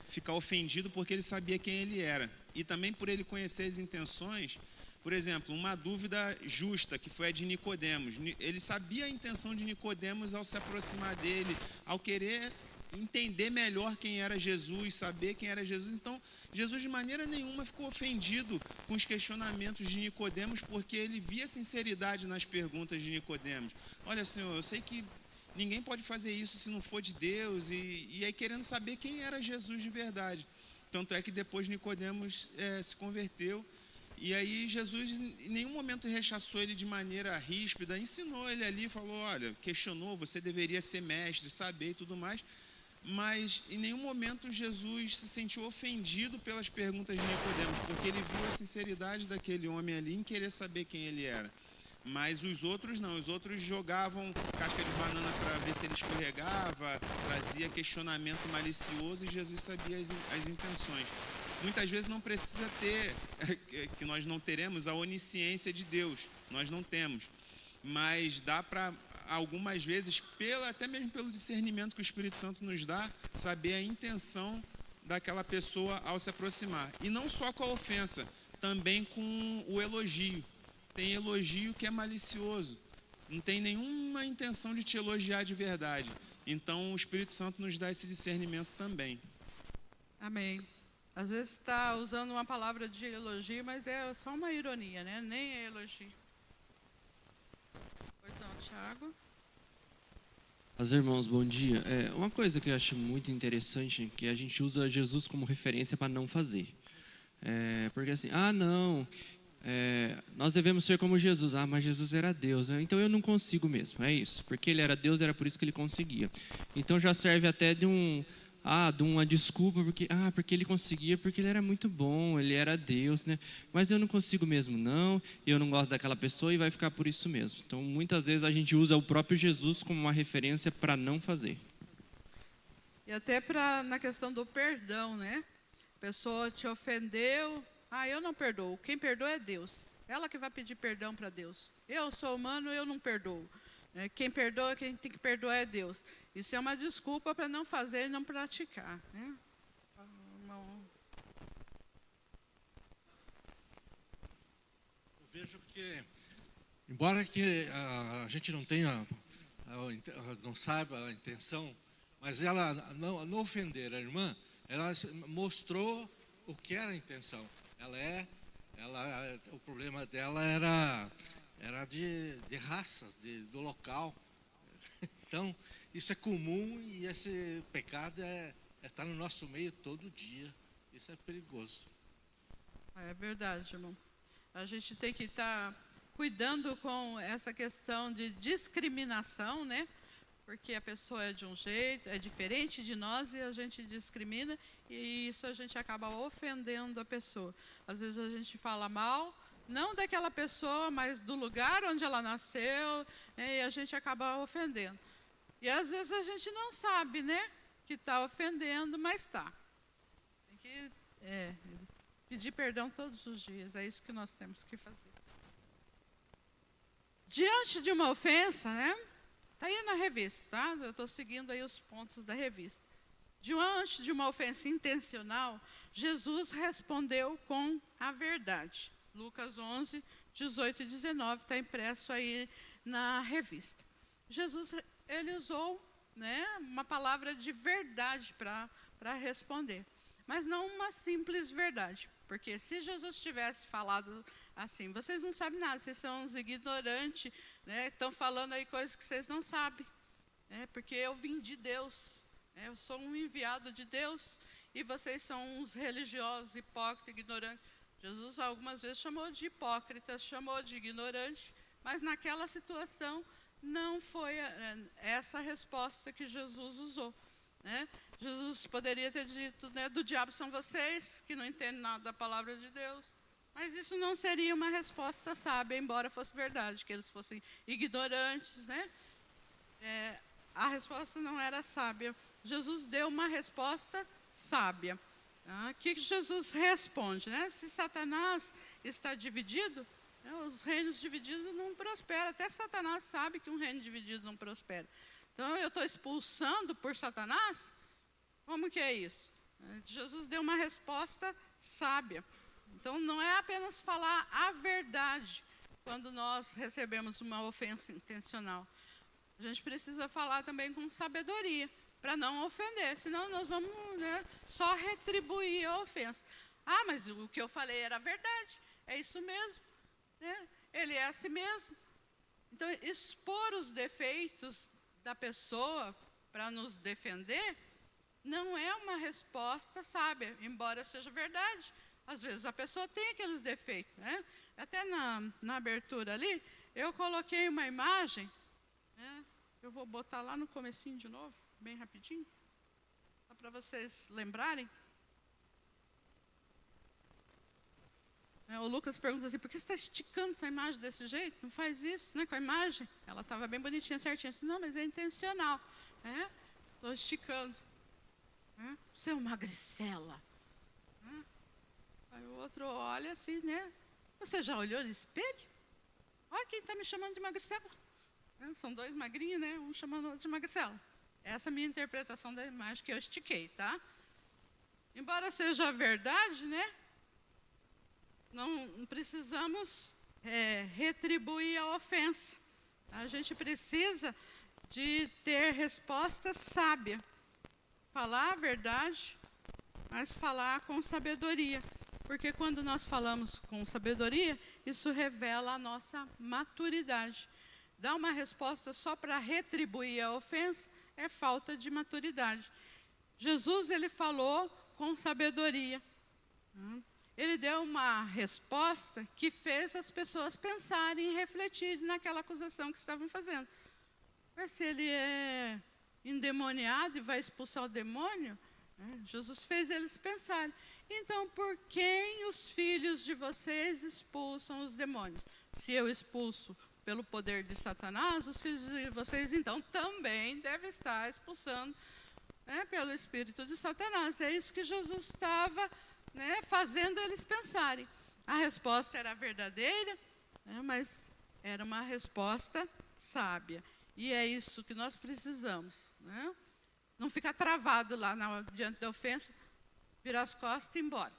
ficar ofendido porque ele sabia quem ele era. E também por ele conhecer as intenções. Por exemplo, uma dúvida justa, que foi a de Nicodemos. Ele sabia a intenção de Nicodemos ao se aproximar dele, ao querer entender melhor quem era Jesus, saber quem era Jesus. Então, Jesus de maneira nenhuma ficou ofendido com os questionamentos de Nicodemos, porque ele via sinceridade nas perguntas de Nicodemos. Olha, Senhor, eu sei que ninguém pode fazer isso se não for de Deus, e aí querendo saber quem era Jesus de verdade. Tanto é que depois Nicodemos se converteu. E aí Jesus em nenhum momento rechaçou ele de maneira ríspida, ensinou ele ali, falou, olha, questionou, você deveria ser mestre, saber e tudo mais, mas em nenhum momento Jesus se sentiu ofendido pelas perguntas de Nicodemos, porque ele viu a sinceridade daquele homem ali em querer saber quem ele era. Mas os outros não, os outros jogavam casca de banana para ver se ele escorregava, trazia questionamento malicioso e Jesus sabia as intenções. Muitas vezes não precisa ter, que nós não teremos a onisciência de Deus, nós não temos. Mas dá para, algumas vezes, até mesmo pelo discernimento que o Espírito Santo nos dá, saber a intenção daquela pessoa ao se aproximar. E não só com a ofensa, também com o elogio. Tem elogio que é malicioso, não tem nenhuma intenção de te elogiar de verdade. Então o Espírito Santo nos dá esse discernimento também. Amém. Às vezes está usando uma palavra de elogio, mas é só uma ironia, né? Nem é elogio. Pois não, Tiago? Os irmãos, bom dia. Uma coisa que eu acho muito interessante é que a gente usa Jesus como referência para não fazer. Porque assim, não, nós devemos ser como Jesus. Mas Jesus era Deus, né? Então eu não consigo mesmo, é isso. Porque ele era Deus, era por isso que ele conseguia. Então já serve até de uma desculpa, porque ele conseguia, porque ele era muito bom, ele era Deus, né? Mas eu não consigo mesmo, não, eu não gosto daquela pessoa e vai ficar por isso mesmo. Então, muitas vezes a gente usa o próprio Jesus como uma referência para não fazer. E até na questão do perdão, né? A pessoa te ofendeu, eu não perdoo, quem perdoa é Deus. Ela que vai pedir perdão para Deus. Eu sou humano, eu não perdoo. Quem perdoa, quem tem que perdoar é Deus. Isso é uma desculpa para não fazer e não praticar, né? Eu vejo que, embora que a gente não tenha, não saiba a intenção, mas ela, não ofender a irmã, ela mostrou o que era a intenção. O problema dela era de raças, do local. Então, isso é comum e esse pecado está no nosso meio todo dia. Isso é perigoso. É verdade, irmão. A gente tem que estar cuidando com essa questão de discriminação, né? Porque a pessoa é de um jeito, é diferente de nós e a gente discrimina e isso a gente acaba ofendendo a pessoa. Às vezes a gente fala mal, não daquela pessoa, mas do lugar onde ela nasceu, né, e a gente acaba ofendendo. E às vezes a gente não sabe, né, que está ofendendo, mas está. Tem que pedir perdão todos os dias, é isso que nós temos que fazer. Diante de uma ofensa, né, está aí na revista, tá? Eu estou seguindo aí os pontos da revista. Diante de uma ofensa intencional, Jesus respondeu com a verdade. Lucas 11, 18 e 19, está impresso aí na revista. Jesus, ele usou né, uma palavra de verdade para responder. Mas não uma simples verdade. Porque se Jesus tivesse falado assim, vocês não sabem nada, vocês são uns ignorantes, né, estão falando aí coisas que vocês não sabem. Porque eu vim de Deus, eu sou um enviado de Deus, e vocês são uns religiosos, hipócritas, ignorantes. Jesus algumas vezes chamou de hipócritas, chamou de ignorante, mas naquela situação não foi essa a resposta que Jesus usou. Né? Jesus poderia ter dito, né, do diabo são vocês, que não entendem nada da palavra de Deus. Mas isso não seria uma resposta sábia, embora fosse verdade, que eles fossem ignorantes. Né? A resposta não era sábia. Jesus deu uma resposta sábia. O que Jesus responde? Né? Se Satanás está dividido, né, os reinos divididos não prosperam. Até Satanás sabe que um reino dividido não prospera. Então, eu estou expulsando por Satanás? Como que é isso? Jesus deu uma resposta sábia. Então, não é apenas falar a verdade quando nós recebemos uma ofensa intencional. A gente precisa falar também com sabedoria, para não ofender, senão nós vamos, né, só retribuir a ofensa. Ah, mas o que eu falei era verdade, é isso mesmo, né? Ele é assim mesmo. Então, expor os defeitos da pessoa para nos defender não é uma resposta sábia, embora seja verdade. Às vezes a pessoa tem aqueles defeitos. Né? Até na abertura ali, eu coloquei uma imagem, né? Eu vou botar lá no comecinho de novo, bem rapidinho, só para vocês lembrarem. O Lucas pergunta assim, por que você está esticando essa imagem desse jeito? Não faz isso, né, com a imagem. Ela estava bem bonitinha, certinha. Disse, não, mas é intencional. Estou esticando. Você é uma magricela. Aí o outro olha assim, né? Você já olhou no espelho? Olha quem está me chamando de magricela. São dois magrinhos, né? Um chamando o outro de magricela. Essa é a minha interpretação da imagem que eu estiquei, tá? Embora seja verdade, né? Não precisamos retribuir a ofensa. A gente precisa de ter resposta sábia. Falar a verdade, mas falar com sabedoria. Porque quando nós falamos com sabedoria, isso revela a nossa maturidade. Dar uma resposta só para retribuir a ofensa é falta de maturidade. Jesus, ele falou com sabedoria. Ele deu uma resposta que fez as pessoas pensarem e refletirem naquela acusação que estavam fazendo. Mas se ele é endemoniado e vai expulsar o demônio, Jesus fez eles pensarem. Então, por quem os filhos de vocês expulsam os demônios? Se eu expulso pelo poder de Satanás, os filhos de vocês, então, também devem estar expulsando, né, pelo espírito de Satanás. É isso que Jesus estava, né, fazendo eles pensarem. A resposta era verdadeira, né, mas era uma resposta sábia. E é isso que nós precisamos. Né? Não ficar travado lá diante da ofensa, virar as costas e ir embora.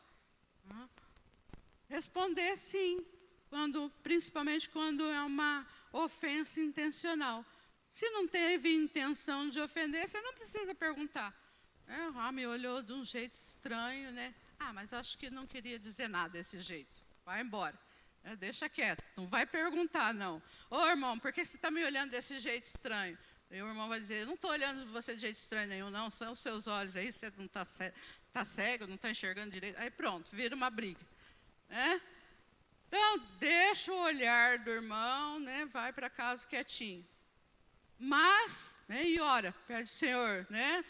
Responder sim, principalmente quando é uma ofensa intencional. Se não teve intenção de ofender, você não precisa perguntar. Me olhou de um jeito estranho, né? Mas acho que não queria dizer nada desse jeito. Vai embora. Deixa quieto, não vai perguntar, não. Ô, irmão, por que você está me olhando desse jeito estranho? E o irmão vai dizer, eu não estou olhando você de jeito estranho nenhum, não. São os seus olhos aí, você não está cego, não está enxergando direito. Aí pronto, vira uma briga. Então, deixa o olhar do irmão, né? Vai para casa quietinho. Mas, né, e ora, pede, Senhor, né?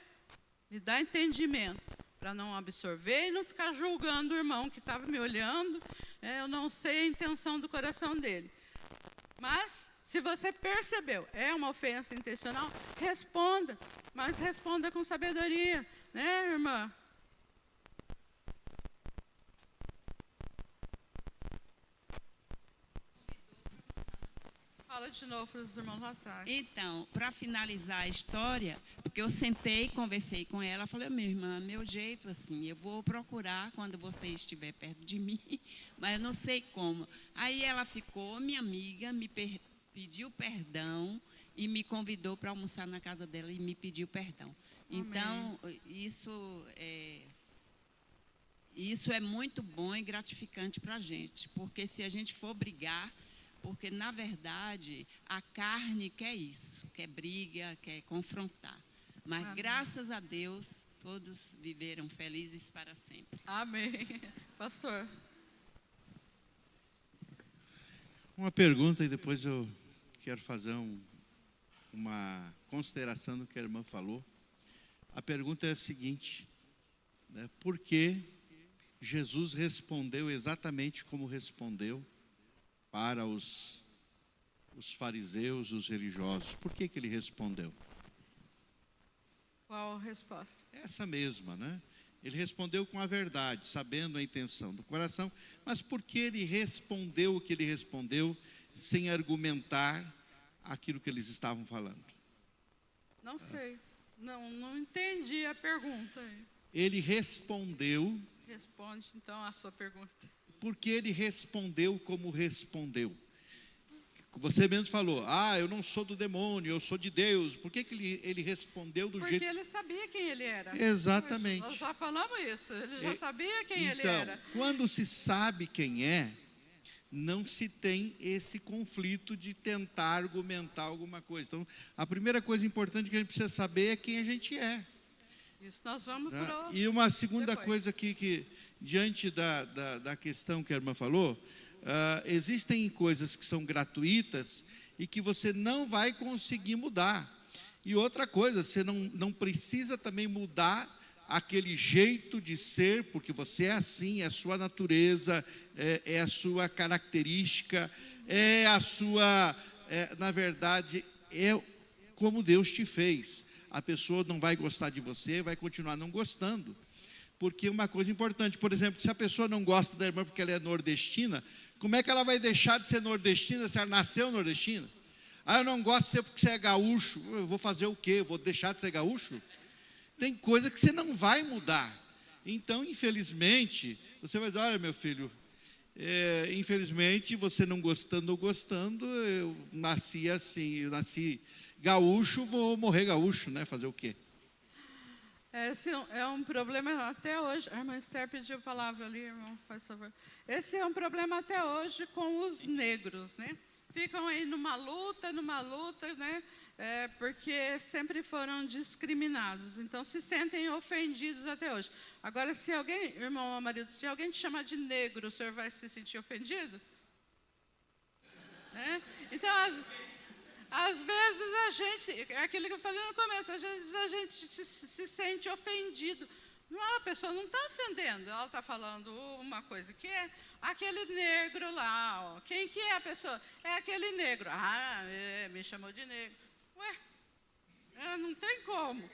Me dá entendimento, para não absorver e não ficar julgando o irmão que estava me olhando. Eu não sei a intenção do coração dele. Mas, se você percebeu, é uma ofensa intencional, responda. Mas responda com sabedoria, né, irmã? Fala de novo para os irmãos lá atrás. Então, para finalizar a história, porque eu sentei, conversei com ela, falei, minha irmã, meu jeito assim, eu vou procurar quando você estiver perto de mim, mas eu não sei como. Aí ela ficou, minha amiga, me pediu perdão e me convidou para almoçar na casa dela e me pediu perdão. Então, isso é muito bom e gratificante para a gente, porque se a gente for brigar, porque, na verdade, a carne quer isso, quer briga, quer confrontar. Mas, graças a Deus, todos viveram felizes para sempre. Amém. Pastor. Uma pergunta e depois eu quero fazer uma consideração do que a irmã falou. A pergunta é a seguinte, né? Por que Jesus respondeu exatamente como respondeu para os fariseus, os religiosos? Por que ele respondeu? Qual a resposta? Essa mesma, né? Ele respondeu com a verdade, sabendo a intenção do coração, mas por que ele respondeu o que ele respondeu, sem argumentar aquilo que eles estavam falando? Não sei. Não entendi a pergunta aí. Ele respondeu. Responde, então, a sua pergunta. Porque ele respondeu como respondeu. Você mesmo falou, eu não sou do demônio, eu sou de Deus. Por que ele respondeu do jeito... Porque ele sabia quem ele era. Exatamente. Nós já falamos isso, ele já sabia quem ele era. Então, quando se sabe quem é, não se tem esse conflito de tentar argumentar alguma coisa. Então, a primeira coisa importante que a gente precisa saber é quem a gente é. Isso nós vamos para o... E uma segunda coisa aqui, que diante da questão que a irmã falou, existem coisas que são gratuitas e que você não vai conseguir mudar. E outra coisa, você não precisa também mudar aquele jeito de ser, porque você é assim, é a sua natureza, é a sua característica, é a sua, na verdade, é como Deus te fez. A pessoa não vai gostar de você, vai continuar não gostando. Porque uma coisa importante, por exemplo, se a pessoa não gosta da irmã porque ela é nordestina, como é que ela vai deixar de ser nordestina se ela nasceu nordestina? Eu não gosto de ser porque você é gaúcho. Eu vou fazer o quê? Eu vou deixar de ser gaúcho? Tem coisa que você não vai mudar. Então, infelizmente, você vai dizer, olha, meu filho, infelizmente, você não gostando ou gostando, eu nasci assim, eu nasci gaúcho, vou morrer gaúcho, né? Fazer o quê? Esse é um problema até hoje. A irmã Esther pediu a palavra ali, irmão, faz favor. Esse é um problema até hoje com os negros, né? Ficam aí numa luta, né? Porque sempre foram discriminados. Então, se sentem ofendidos até hoje. Agora, se alguém, irmão Amarildo, se alguém te chamar de negro, o senhor vai se sentir ofendido? Né? Então, às vezes a gente, é aquilo que eu falei no começo, às vezes a gente se sente ofendido. A pessoa não está ofendendo, ela está falando uma coisa, que é aquele negro lá, ó. Quem que é a pessoa? É aquele negro. Me chamou de negro. Não tem como.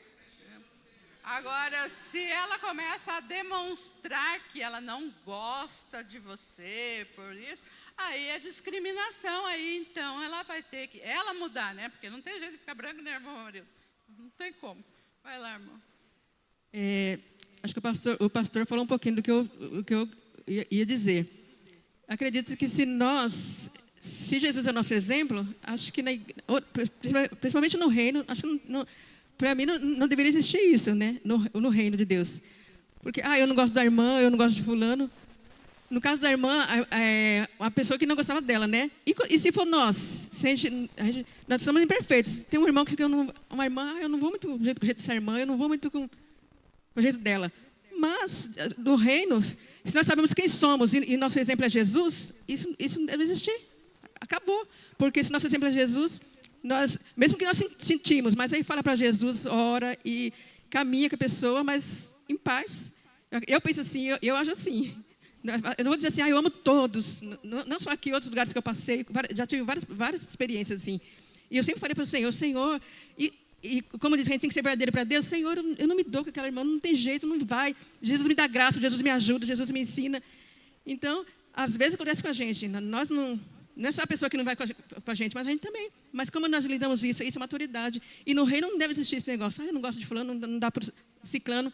Agora, se ela começa a demonstrar que ela não gosta de você por isso, aí é discriminação, aí então ela vai ter que mudar, né? Porque não tem jeito de ficar branco, né, irmão Marildo? Não tem como. Vai lá, irmão. Acho que o pastor falou um pouquinho do que eu ia dizer. Acredito que se Jesus é nosso exemplo, acho que principalmente no reino, acho que para mim não deveria existir isso, né? No reino de Deus. Porque, eu não gosto da irmã, eu não gosto de fulano. No caso da irmã, uma pessoa que não gostava dela, né? E se for nós? Nós somos imperfeitos. Tem um irmão que fica, uma irmã, eu não vou muito com o jeito dessa irmã, eu não vou muito com o jeito dela. Mas, no reino, se nós sabemos quem somos e nosso exemplo é Jesus, isso não deve existir. Acabou. Porque se nosso exemplo é Jesus, mesmo que nós sentimos, mas aí fala para Jesus, ora e caminha com a pessoa, mas em paz. Eu penso assim, eu acho assim. Eu não vou dizer assim, eu amo todos. Não só aqui, outros lugares que eu passei. Já tive várias experiências assim. E eu sempre falei para o Senhor, e como diz, a gente tem que ser verdadeiro para Deus. Senhor, eu não me dou com aquela irmã, não tem jeito, não vai. Jesus me dá graça, Jesus me ajuda, Jesus me ensina. Então, às vezes acontece com a gente. Nós não é só a pessoa que não vai com a gente, mas a gente também. Mas como nós lidamos isso é maturidade. E no reino não deve existir esse negócio. Eu não gosto de fulano, não dá para ciclano.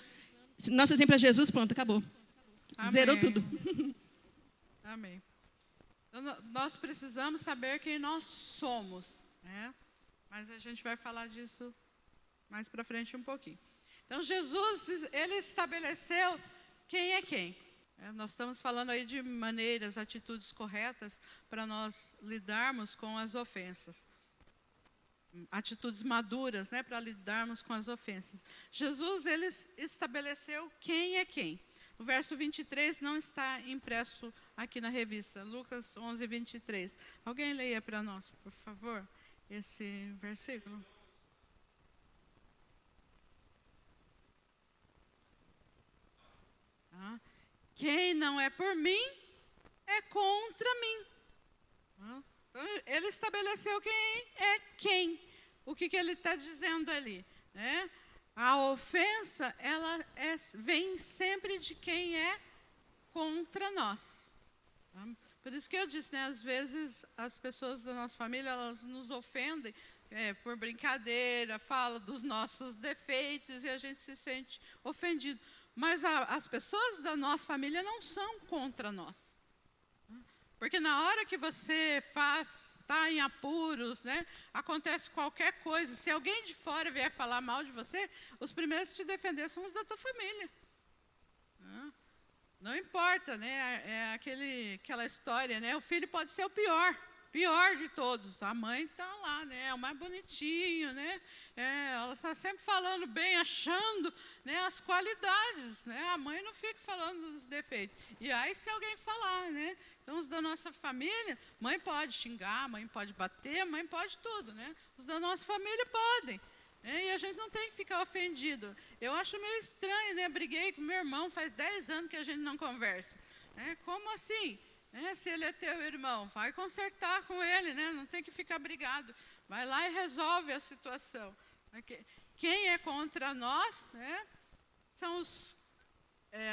Nosso exemplo é Jesus, pronto, acabou. Amém. Zerou tudo. Amém. Então, nós precisamos saber quem nós somos, né? Mas a gente vai falar disso mais para frente um pouquinho. Então, Jesus, ele estabeleceu quem é quem. Nós estamos falando aí de maneiras, atitudes corretas para nós lidarmos com as ofensas. Atitudes maduras, né, para lidarmos com as ofensas. Jesus, ele estabeleceu quem é quem. O verso 23 não está impresso aqui na revista. Lucas 11, 23. Alguém leia para nós, por favor, esse versículo. Quem não é por mim, é contra mim. Então, ele estabeleceu quem é quem. O que ele está dizendo ali? Né? A ofensa, ela vem sempre de quem é contra nós. Por isso que eu disse, né? Às vezes as pessoas da nossa família, elas nos ofendem por brincadeira, falam dos nossos defeitos e a gente se sente ofendido. Mas as pessoas da nossa família não são contra nós. Porque na hora que você está em apuros, né, acontece qualquer coisa, se alguém de fora vier falar mal de você, os primeiros a te defender são os da tua família. Não importa, né, aquela história, né, o filho pode ser o pior de todos. A mãe está lá, né, é o mais bonitinho, né, ela está sempre falando bem, achando, né, as qualidades, né, a mãe não fica falando dos defeitos. E aí se alguém falar, né, então os da nossa família, mãe pode xingar, mãe pode bater, mãe pode tudo, né, os da nossa família podem. E a gente não tem que ficar ofendido. Eu acho meio estranho, né, briguei com meu irmão, faz 10 anos que a gente não conversa. Como assim? Se ele é teu irmão, vai consertar com ele, né? Não tem que ficar brigado. Vai lá e resolve a situação. Quem é contra nós, né, são os...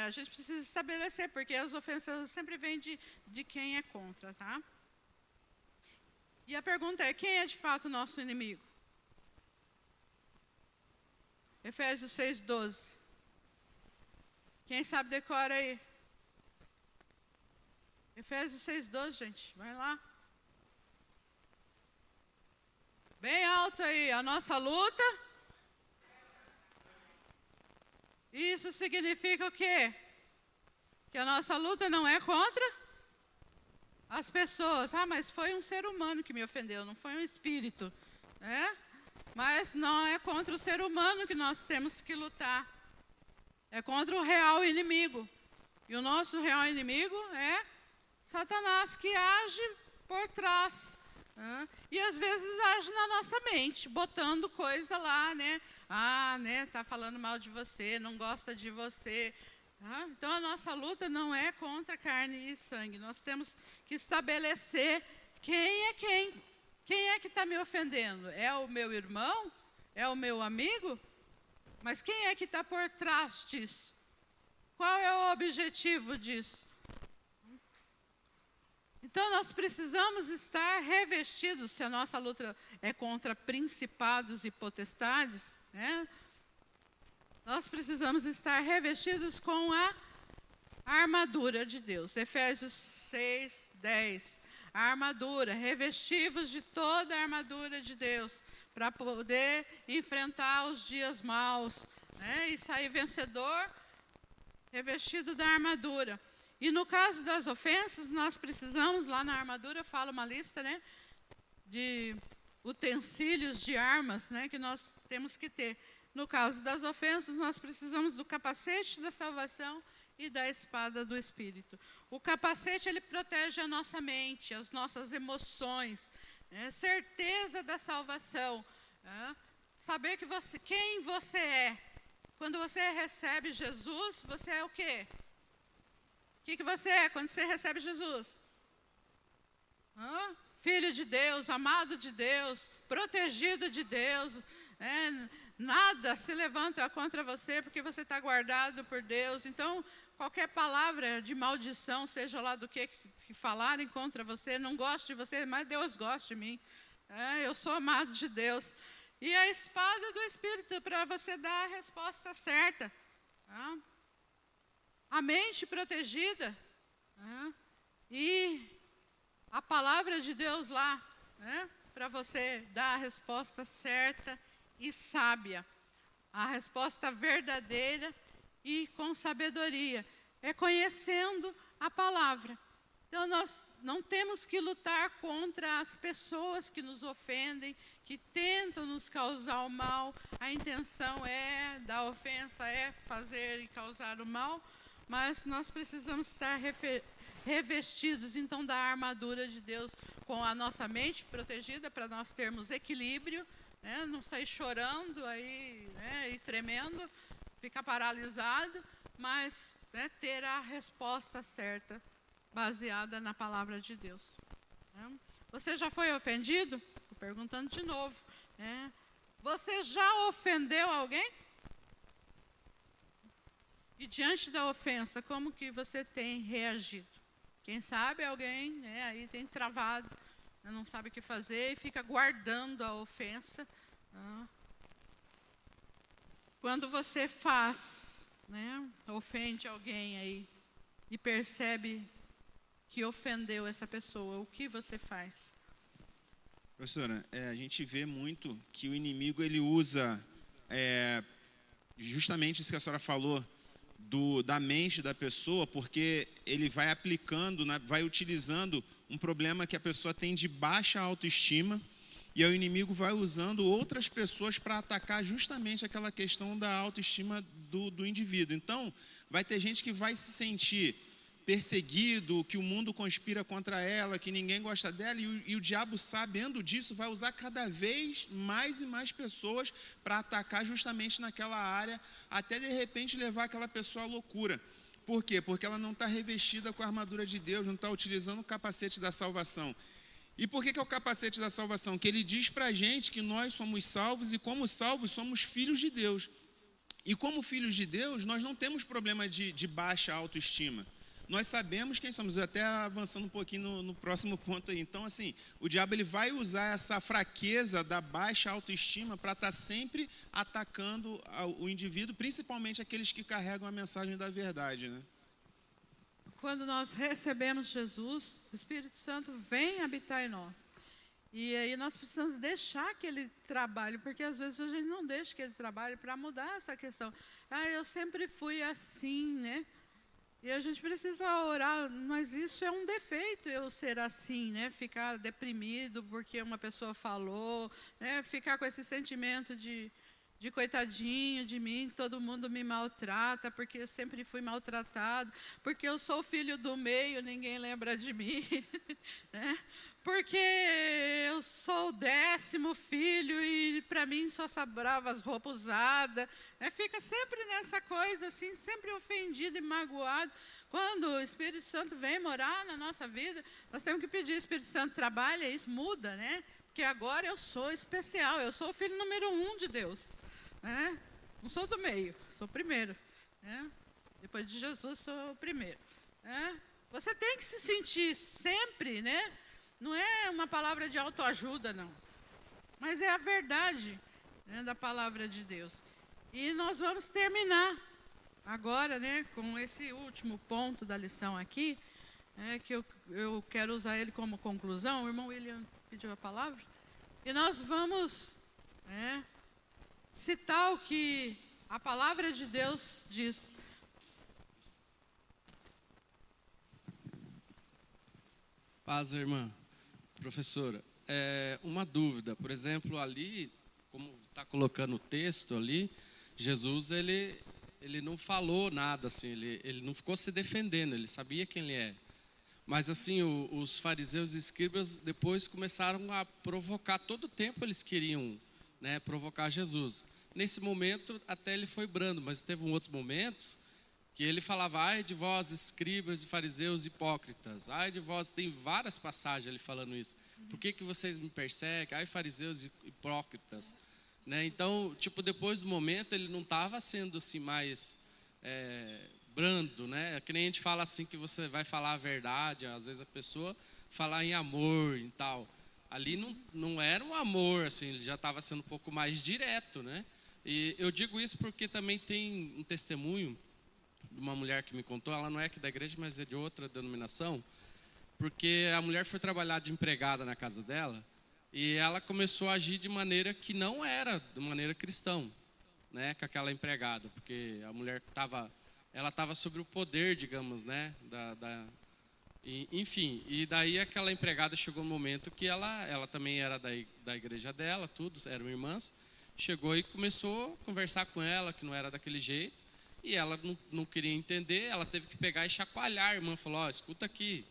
a gente precisa estabelecer, porque as ofensas sempre vêm de quem é contra, tá? E a pergunta é, quem é de fato o nosso inimigo? Efésios 6:12. Quem sabe decora aí. Efésios 6:12, gente, vai lá. Bem alto aí, a nossa luta. Isso significa o quê? Que a nossa luta não é contra as pessoas. Mas foi um ser humano que me ofendeu, não foi um espírito, né? Mas não é contra o ser humano que nós temos que lutar. É contra o real inimigo. E o nosso real inimigo é Satanás, que age por trás. E às vezes age na nossa mente, botando coisa lá, né? Né? Tá falando mal de você, não gosta de você. Então a nossa luta não é contra carne e sangue. Nós temos que estabelecer quem é quem. Quem é que está me ofendendo? É o meu irmão? É o meu amigo? Mas quem é que está por trás disso? Qual é o objetivo disso? Então, nós precisamos estar revestidos, se a nossa luta é contra principados e potestades, né? Nós precisamos estar revestidos com a armadura de Deus. Efésios 6:10. A armadura, revestivos de toda a armadura de Deus, para poder enfrentar os dias maus, né, e sair vencedor, revestido da armadura. E no caso das ofensas, nós precisamos, lá na armadura, fala uma lista, né, de utensílios de armas, né, que nós temos que ter. No caso das ofensas, nós precisamos do capacete da salvação e da espada do Espírito. O capacete, ele protege a nossa mente, as nossas emoções, né? Certeza da salvação, né? Saber quem você é. Quando você recebe Jesus, você é o quê? O que você é quando você recebe Jesus? Filho de Deus, amado de Deus, protegido de Deus, né? Nada se levanta contra você, porque você está guardado por Deus. Então, qualquer palavra de maldição, seja lá do que falarem contra você, não gosto de você, mas Deus gosta de mim. Eu sou amado de Deus. E a espada do Espírito, para você dar a resposta certa. A mente protegida. E a palavra de Deus lá, né? Para você dar a resposta certa e sábia. A resposta verdadeira e com sabedoria. É conhecendo a palavra. Então, nós não temos que lutar contra as pessoas que nos ofendem, que tentam nos causar o mal. A intenção da ofensa é fazer e causar o mal, mas nós precisamos estar revestidos, então, da armadura de Deus, com a nossa mente protegida, para nós termos equilíbrio, né? Não sair chorando aí, né? E tremendo, ficar paralisado, mas, né, ter a resposta certa, baseada na palavra de Deus. Né? Você já foi ofendido? Estou perguntando de novo. Né? Você já ofendeu alguém? E diante da ofensa, como que você tem reagido? Quem sabe alguém, né, aí tem travado, né, não sabe o que fazer e fica guardando a ofensa. Quando você faz, né, ofende alguém aí e percebe que ofendeu essa pessoa, o que você faz? Professora, a gente vê muito que o inimigo ele usa justamente isso que a senhora falou, da mente da pessoa, porque ele vai aplicando, vai utilizando um problema que a pessoa tem de baixa autoestima, e aí o inimigo vai usando outras pessoas para atacar justamente aquela questão da autoestima do indivíduo. Então, vai ter gente que vai se sentir perseguido, que o mundo conspira contra ela, que ninguém gosta dela, e o diabo, sabendo disso, vai usar cada vez mais e mais pessoas para atacar justamente naquela área, até de repente levar aquela pessoa à loucura. Por quê? Porque ela não está revestida com a armadura de Deus, não está utilizando o capacete da salvação. E por que é o capacete da salvação? Que ele diz para a gente que nós somos salvos, e como salvos somos filhos de Deus. E como filhos de Deus, nós não temos problema de baixa autoestima. Nós sabemos quem somos, até avançando um pouquinho no próximo ponto aí. Então, assim, o diabo ele vai usar essa fraqueza da baixa autoestima para estar sempre atacando o indivíduo, principalmente aqueles que carregam a mensagem da verdade, né? Quando nós recebemos Jesus, o Espírito Santo vem habitar em nós. E aí nós precisamos deixar que Ele trabalhe, porque às vezes a gente não deixa que Ele trabalhe para mudar essa questão. Eu sempre fui assim, né? E a gente precisa orar, mas isso é um defeito, eu ser assim, né? Ficar deprimido porque uma pessoa falou, né? Ficar com esse sentimento de coitadinho de mim, todo mundo me maltrata, porque eu sempre fui maltratado, porque eu sou filho do meio, ninguém lembra de mim, né? Porque eu sou o 10º filho e para mim só sobrava as roupas usadas, né? Fica sempre nessa coisa assim, sempre ofendido e magoado. Quando o Espírito Santo vem morar na nossa vida, nós temos que pedir: Espírito Santo, trabalha isso, muda, né? Porque agora eu sou especial, eu sou o filho número 1 de Deus, né? Não sou do meio, sou o primeiro, né? Depois de Jesus, sou o primeiro, né? Você tem que se sentir sempre, né? Não é uma palavra de autoajuda, não. Mas é a verdade, né, da palavra de Deus. E nós vamos terminar agora, né, com esse último ponto da lição aqui, que eu quero usar ele como conclusão. O irmão William pediu a palavra. E nós vamos, né, citar o que a palavra de Deus diz. Paz, irmã. Professora, uma dúvida, por exemplo, ali, como está colocando o texto ali, Jesus, ele não falou nada, assim, ele não ficou se defendendo, ele sabia quem ele é. Mas, assim, os fariseus e escribas depois começaram a provocar, todo o tempo eles queriam, né, provocar Jesus. Nesse momento, até ele foi brando, mas teve outros momentos que ele falava: ai de vós, escribas e fariseus hipócritas, ai de vós, tem várias passagens ele falando isso. Por que vocês me perseguem? Ai, fariseus hipócritas. Né? Então, tipo, depois do momento, ele não estava sendo assim mais brando, né? Que nem a gente fala assim, que você vai falar a verdade, às vezes a pessoa falar em amor e tal. Ali não era um amor, assim, ele já estava sendo um pouco mais direto, né? E eu digo isso porque também tem um testemunho de uma mulher que me contou, ela não é aqui da igreja, mas é de outra denominação, porque a mulher foi trabalhar de empregada na casa dela e ela começou a agir de maneira que não era de maneira cristã, né, com aquela empregada, porque a mulher estava sobre o poder, digamos, né, enfim, e daí aquela empregada chegou um momento que ela também era da igreja dela, tudo, eram irmãs, chegou e começou a conversar com ela, que não era daquele jeito, e ela não queria entender, ela teve que pegar e chacoalhar, a irmã falou, escuta aqui,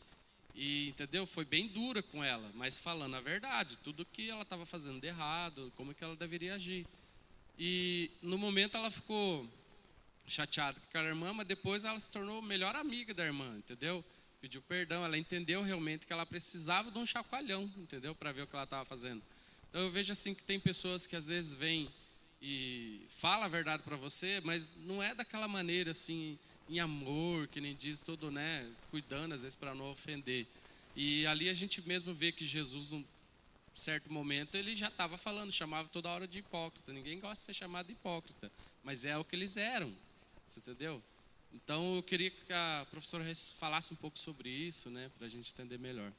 e entendeu? Foi bem dura com ela, mas falando a verdade, tudo que ela estava fazendo de errado, como que ela deveria agir. E no momento ela ficou chateada com aquela irmã, mas depois ela se tornou melhor amiga da irmã, entendeu? Pediu perdão, ela entendeu realmente que ela precisava de um chacoalhão, entendeu? Para ver o que ela estava fazendo. Então eu vejo assim que tem pessoas que às vezes vêm e falam a verdade para você, mas não é daquela maneira assim, em amor, que nem diz todo, né? Cuidando às vezes para não ofender. E ali a gente mesmo vê que Jesus, num certo momento, ele já estava falando, chamava toda hora de hipócrita. Ninguém gosta de ser chamado de hipócrita, mas é o que eles eram, você entendeu? Então eu queria que a professora falasse um pouco sobre isso, né? Para a gente entender melhor.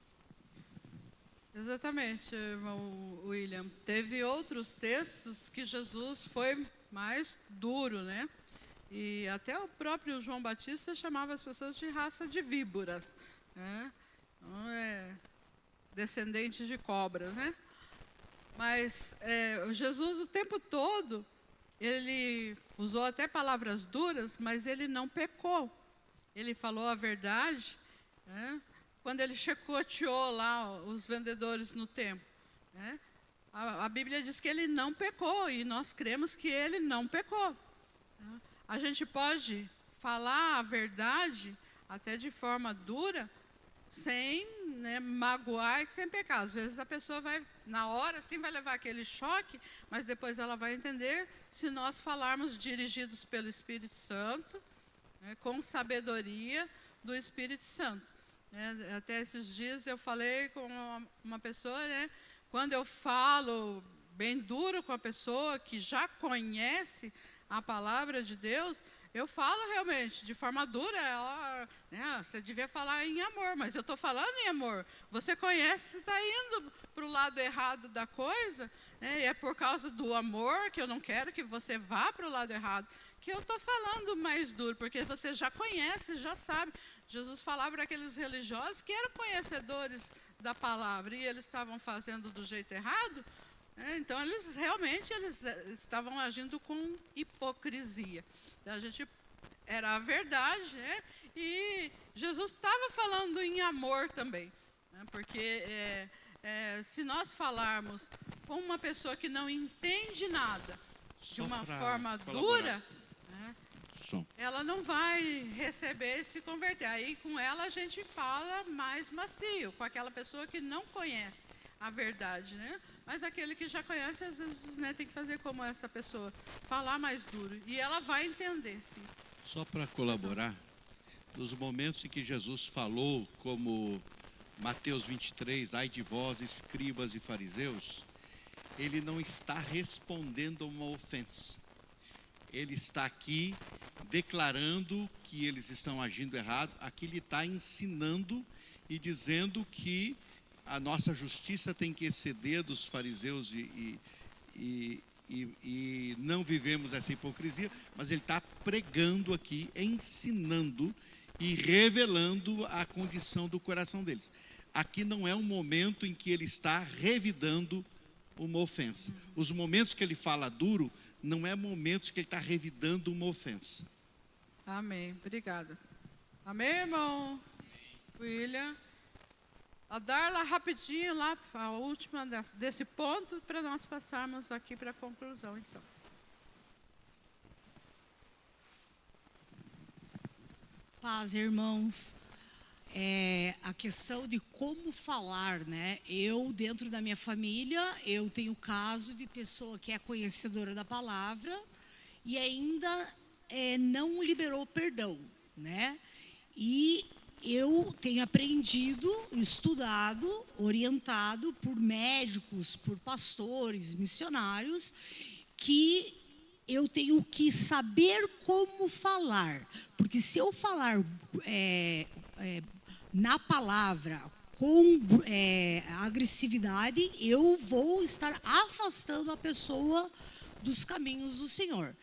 Exatamente, irmão William. Teve outros textos que Jesus foi mais duro, né? E até o próprio João Batista chamava as pessoas de raça de víboras, né? Então, descendentes de cobras, né? Mas Jesus o tempo todo, ele usou até palavras duras, mas ele não pecou. Ele falou a verdade, né? Quando ele chicoteou lá os vendedores no templo, né? A Bíblia diz que ele não pecou, e nós cremos que ele não pecou. Né? A gente pode falar a verdade até de forma dura, sem, né, magoar e sem pecar. Às vezes a pessoa vai, na hora, assim, vai levar aquele choque, mas depois ela vai entender se nós falarmos dirigidos pelo Espírito Santo, né, com sabedoria do Espírito Santo. Até esses dias eu falei com uma pessoa, né, quando eu falo bem duro com a pessoa que já conhece a palavra de Deus, eu falo realmente de forma dura. Ela, né, você devia falar em amor, mas eu estou falando em amor. Você conhece, você está indo para o lado errado da coisa, né, e é por causa do amor, que eu não quero que você vá para o lado errado, que eu estou falando mais duro, porque você já conhece, já sabe. Jesus falava para aqueles religiosos que eram conhecedores da palavra, e eles estavam fazendo do jeito errado, né, então eles realmente estavam agindo com hipocrisia. Então, era a verdade, né? E Jesus estava falando em amor também, né? Porque se nós falarmos com uma pessoa que não entende nada de uma forma dura, né, ela não vai receber e se converter. Aí com ela a gente fala mais macio, com aquela pessoa que não conhece a verdade, né? Mas aquele que já conhece, às vezes, né, tem que fazer como essa pessoa, falar mais duro. E ela vai entender, sim. Só para colaborar, nos momentos em que Jesus falou, como Mateus 23, ai de vós, escribas e fariseus, ele não está respondendo a uma ofensa. Ele está aqui declarando que eles estão agindo errado. Aqui ele está ensinando e dizendo que a nossa justiça tem que exceder dos fariseus e não vivemos essa hipocrisia, mas ele está pregando aqui, ensinando e revelando a condição do coração deles. Aqui não é um momento em que ele está revidando uma ofensa. Os momentos que ele fala duro, não é momentos que ele está revidando uma ofensa. Amém. Obrigada. Amém, irmão William? A Darla, rapidinho, lá, a última desse ponto, para nós passarmos aqui para a conclusão, então. Paz, irmãos. A questão de como falar, né? Eu, dentro da minha família, eu tenho caso de pessoa que é conhecedora da palavra e ainda não liberou perdão, né? E eu tenho aprendido, estudado, orientado por médicos, por pastores, missionários, que eu tenho que saber como falar. Porque se eu falar na palavra, com agressividade, eu vou estar afastando a pessoa dos caminhos do Senhor.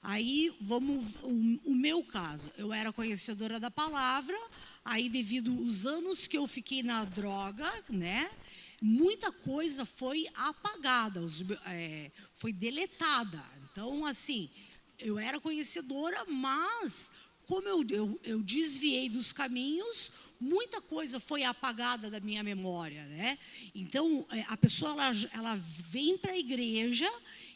Aí, o meu caso, eu era conhecedora da palavra, aí devido aos anos que eu fiquei na droga, né, muita coisa foi apagada, foi deletada. Então, assim, eu era conhecedora, mas como eu desviei dos caminhos, muita coisa foi apagada da minha memória, né? Então, a pessoa, ela vem para a igreja,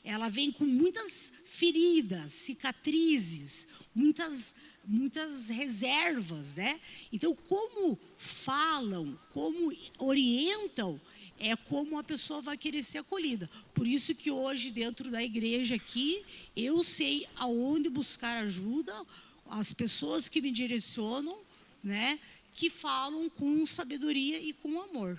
ela vem com muitas feridas, cicatrizes, muitas reservas, né? Então, como falam, como orientam, é como a pessoa vai querer ser acolhida. Por isso que hoje, dentro da igreja aqui, eu sei aonde buscar ajuda, as pessoas que me direcionam, né? Que falam com sabedoria e com amor.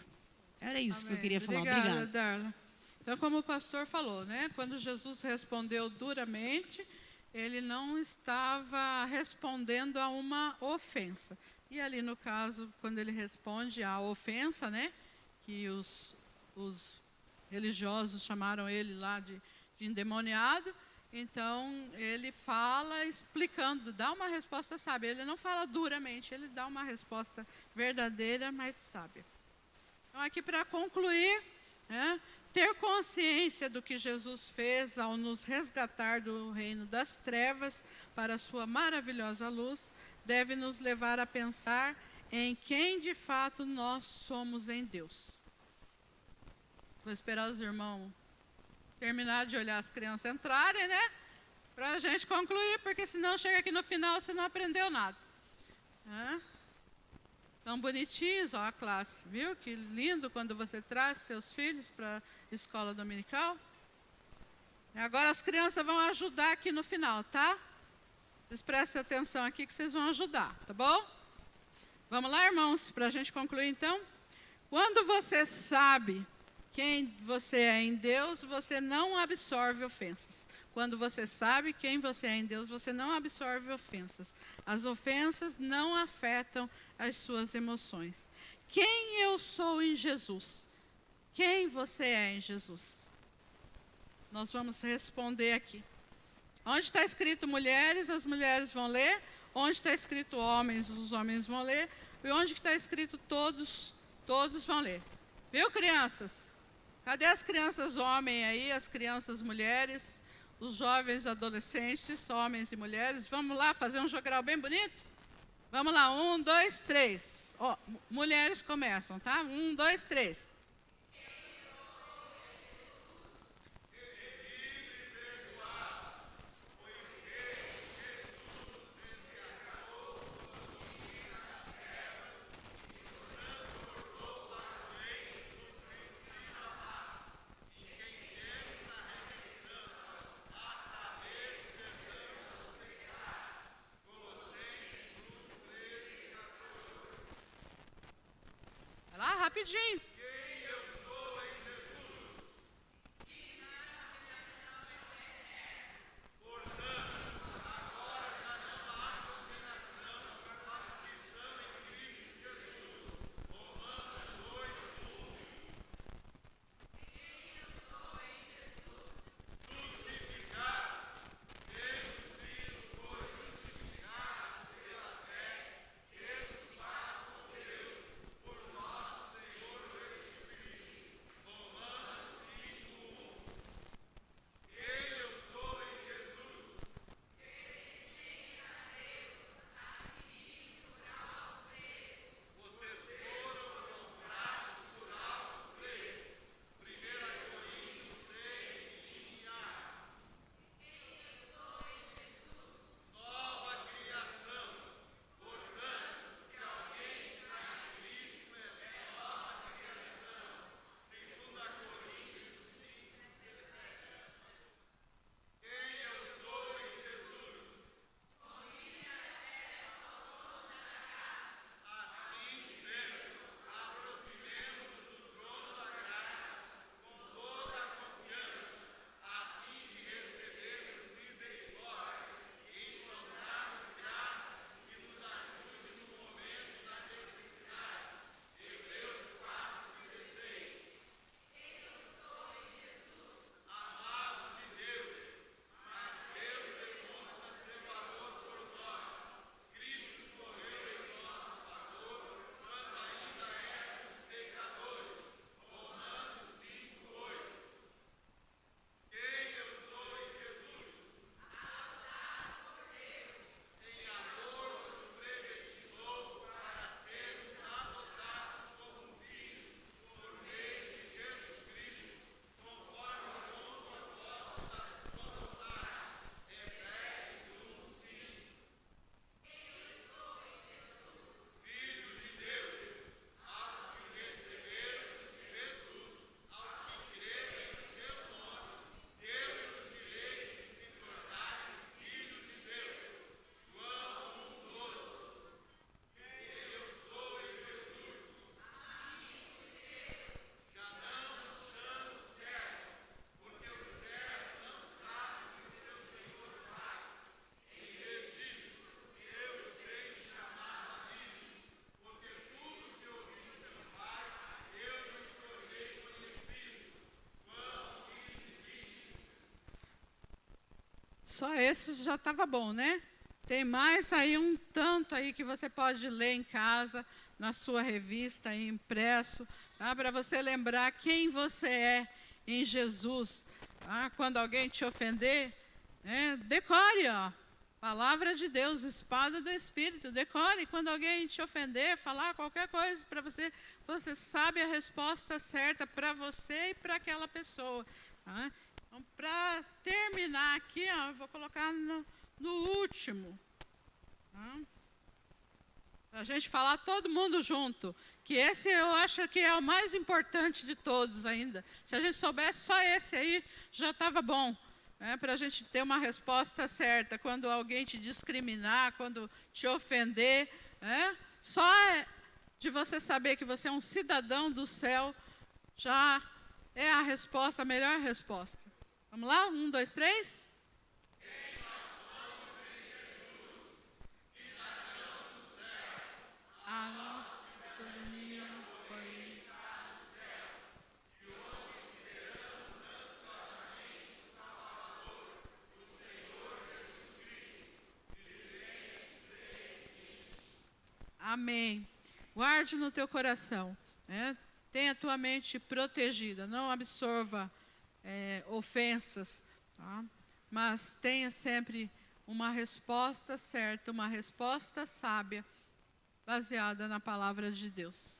Era isso que eu queria falar. Obrigada, Darla. Então, como o pastor falou, né? Quando Jesus respondeu duramente, ele não estava respondendo a uma ofensa. E ali, no caso, quando ele responde à ofensa, né? Que os religiosos chamaram ele lá de endemoniado, então ele fala explicando, dá uma resposta sábia. Ele não fala duramente, ele dá uma resposta verdadeira, mas sábia. Então, aqui para concluir, né? Ter consciência do que Jesus fez ao nos resgatar do reino das trevas para a sua maravilhosa luz, deve nos levar a pensar em quem de fato nós somos em Deus. Vou esperar os irmãos terminar de olhar as crianças entrarem, né? Para a gente concluir, porque senão chega aqui no final você não aprendeu nada. Tão bonitinhos, ó, a classe, viu? Que lindo quando você traz seus filhos para a escola dominical. Agora as crianças vão ajudar aqui no final, tá? Vocês prestem atenção aqui que vocês vão ajudar, tá bom? Vamos lá, irmãos, para a gente concluir então. Quando você sabe quem você é em Deus, você não absorve ofensas. Quando você sabe quem você é em Deus, você não absorve ofensas. As ofensas não afetam as suas emoções. Quem eu sou em Jesus? Quem você é em Jesus? Nós vamos responder aqui. Onde está escrito mulheres, as mulheres vão ler. Onde está escrito homens, os homens vão ler. E onde está escrito todos, todos vão ler. Viu, crianças? Cadê as crianças homens aí, as crianças mulheres, os jovens adolescentes, homens e mulheres? Vamos lá fazer um jogral bem bonito? Vamos lá, 1, 2, 3. Ó, mulheres começam, tá? 1, 2, 3. Rapidinho. Só esse já estava bom, né? Tem mais aí um tanto aí que você pode ler em casa, na sua revista, aí impresso, tá? Para você lembrar quem você é em Jesus. Tá? Quando alguém te ofender, decore, ó. Palavra de Deus, espada do Espírito, decore. Quando alguém te ofender, falar qualquer coisa para você, você sabe a resposta certa para você e para aquela pessoa. Tá? Então, para terminar aqui, ó, vou colocar no último. Tá? Para a gente falar todo mundo junto, que esse eu acho que é o mais importante de todos ainda. Se a gente soubesse só esse aí, já estava bom. Para a gente ter uma resposta certa, quando alguém te discriminar, quando te ofender, só de você saber que você é um cidadão do céu, já é a resposta, a melhor resposta. Vamos lá? 1, 2, 3. A nossa cidadania foi... Amém. Guarde no teu coração. Tenha a tua mente protegida. Não absorva ofensas. Tá? Mas tenha sempre uma resposta certa, uma resposta sábia, baseada na palavra de Deus.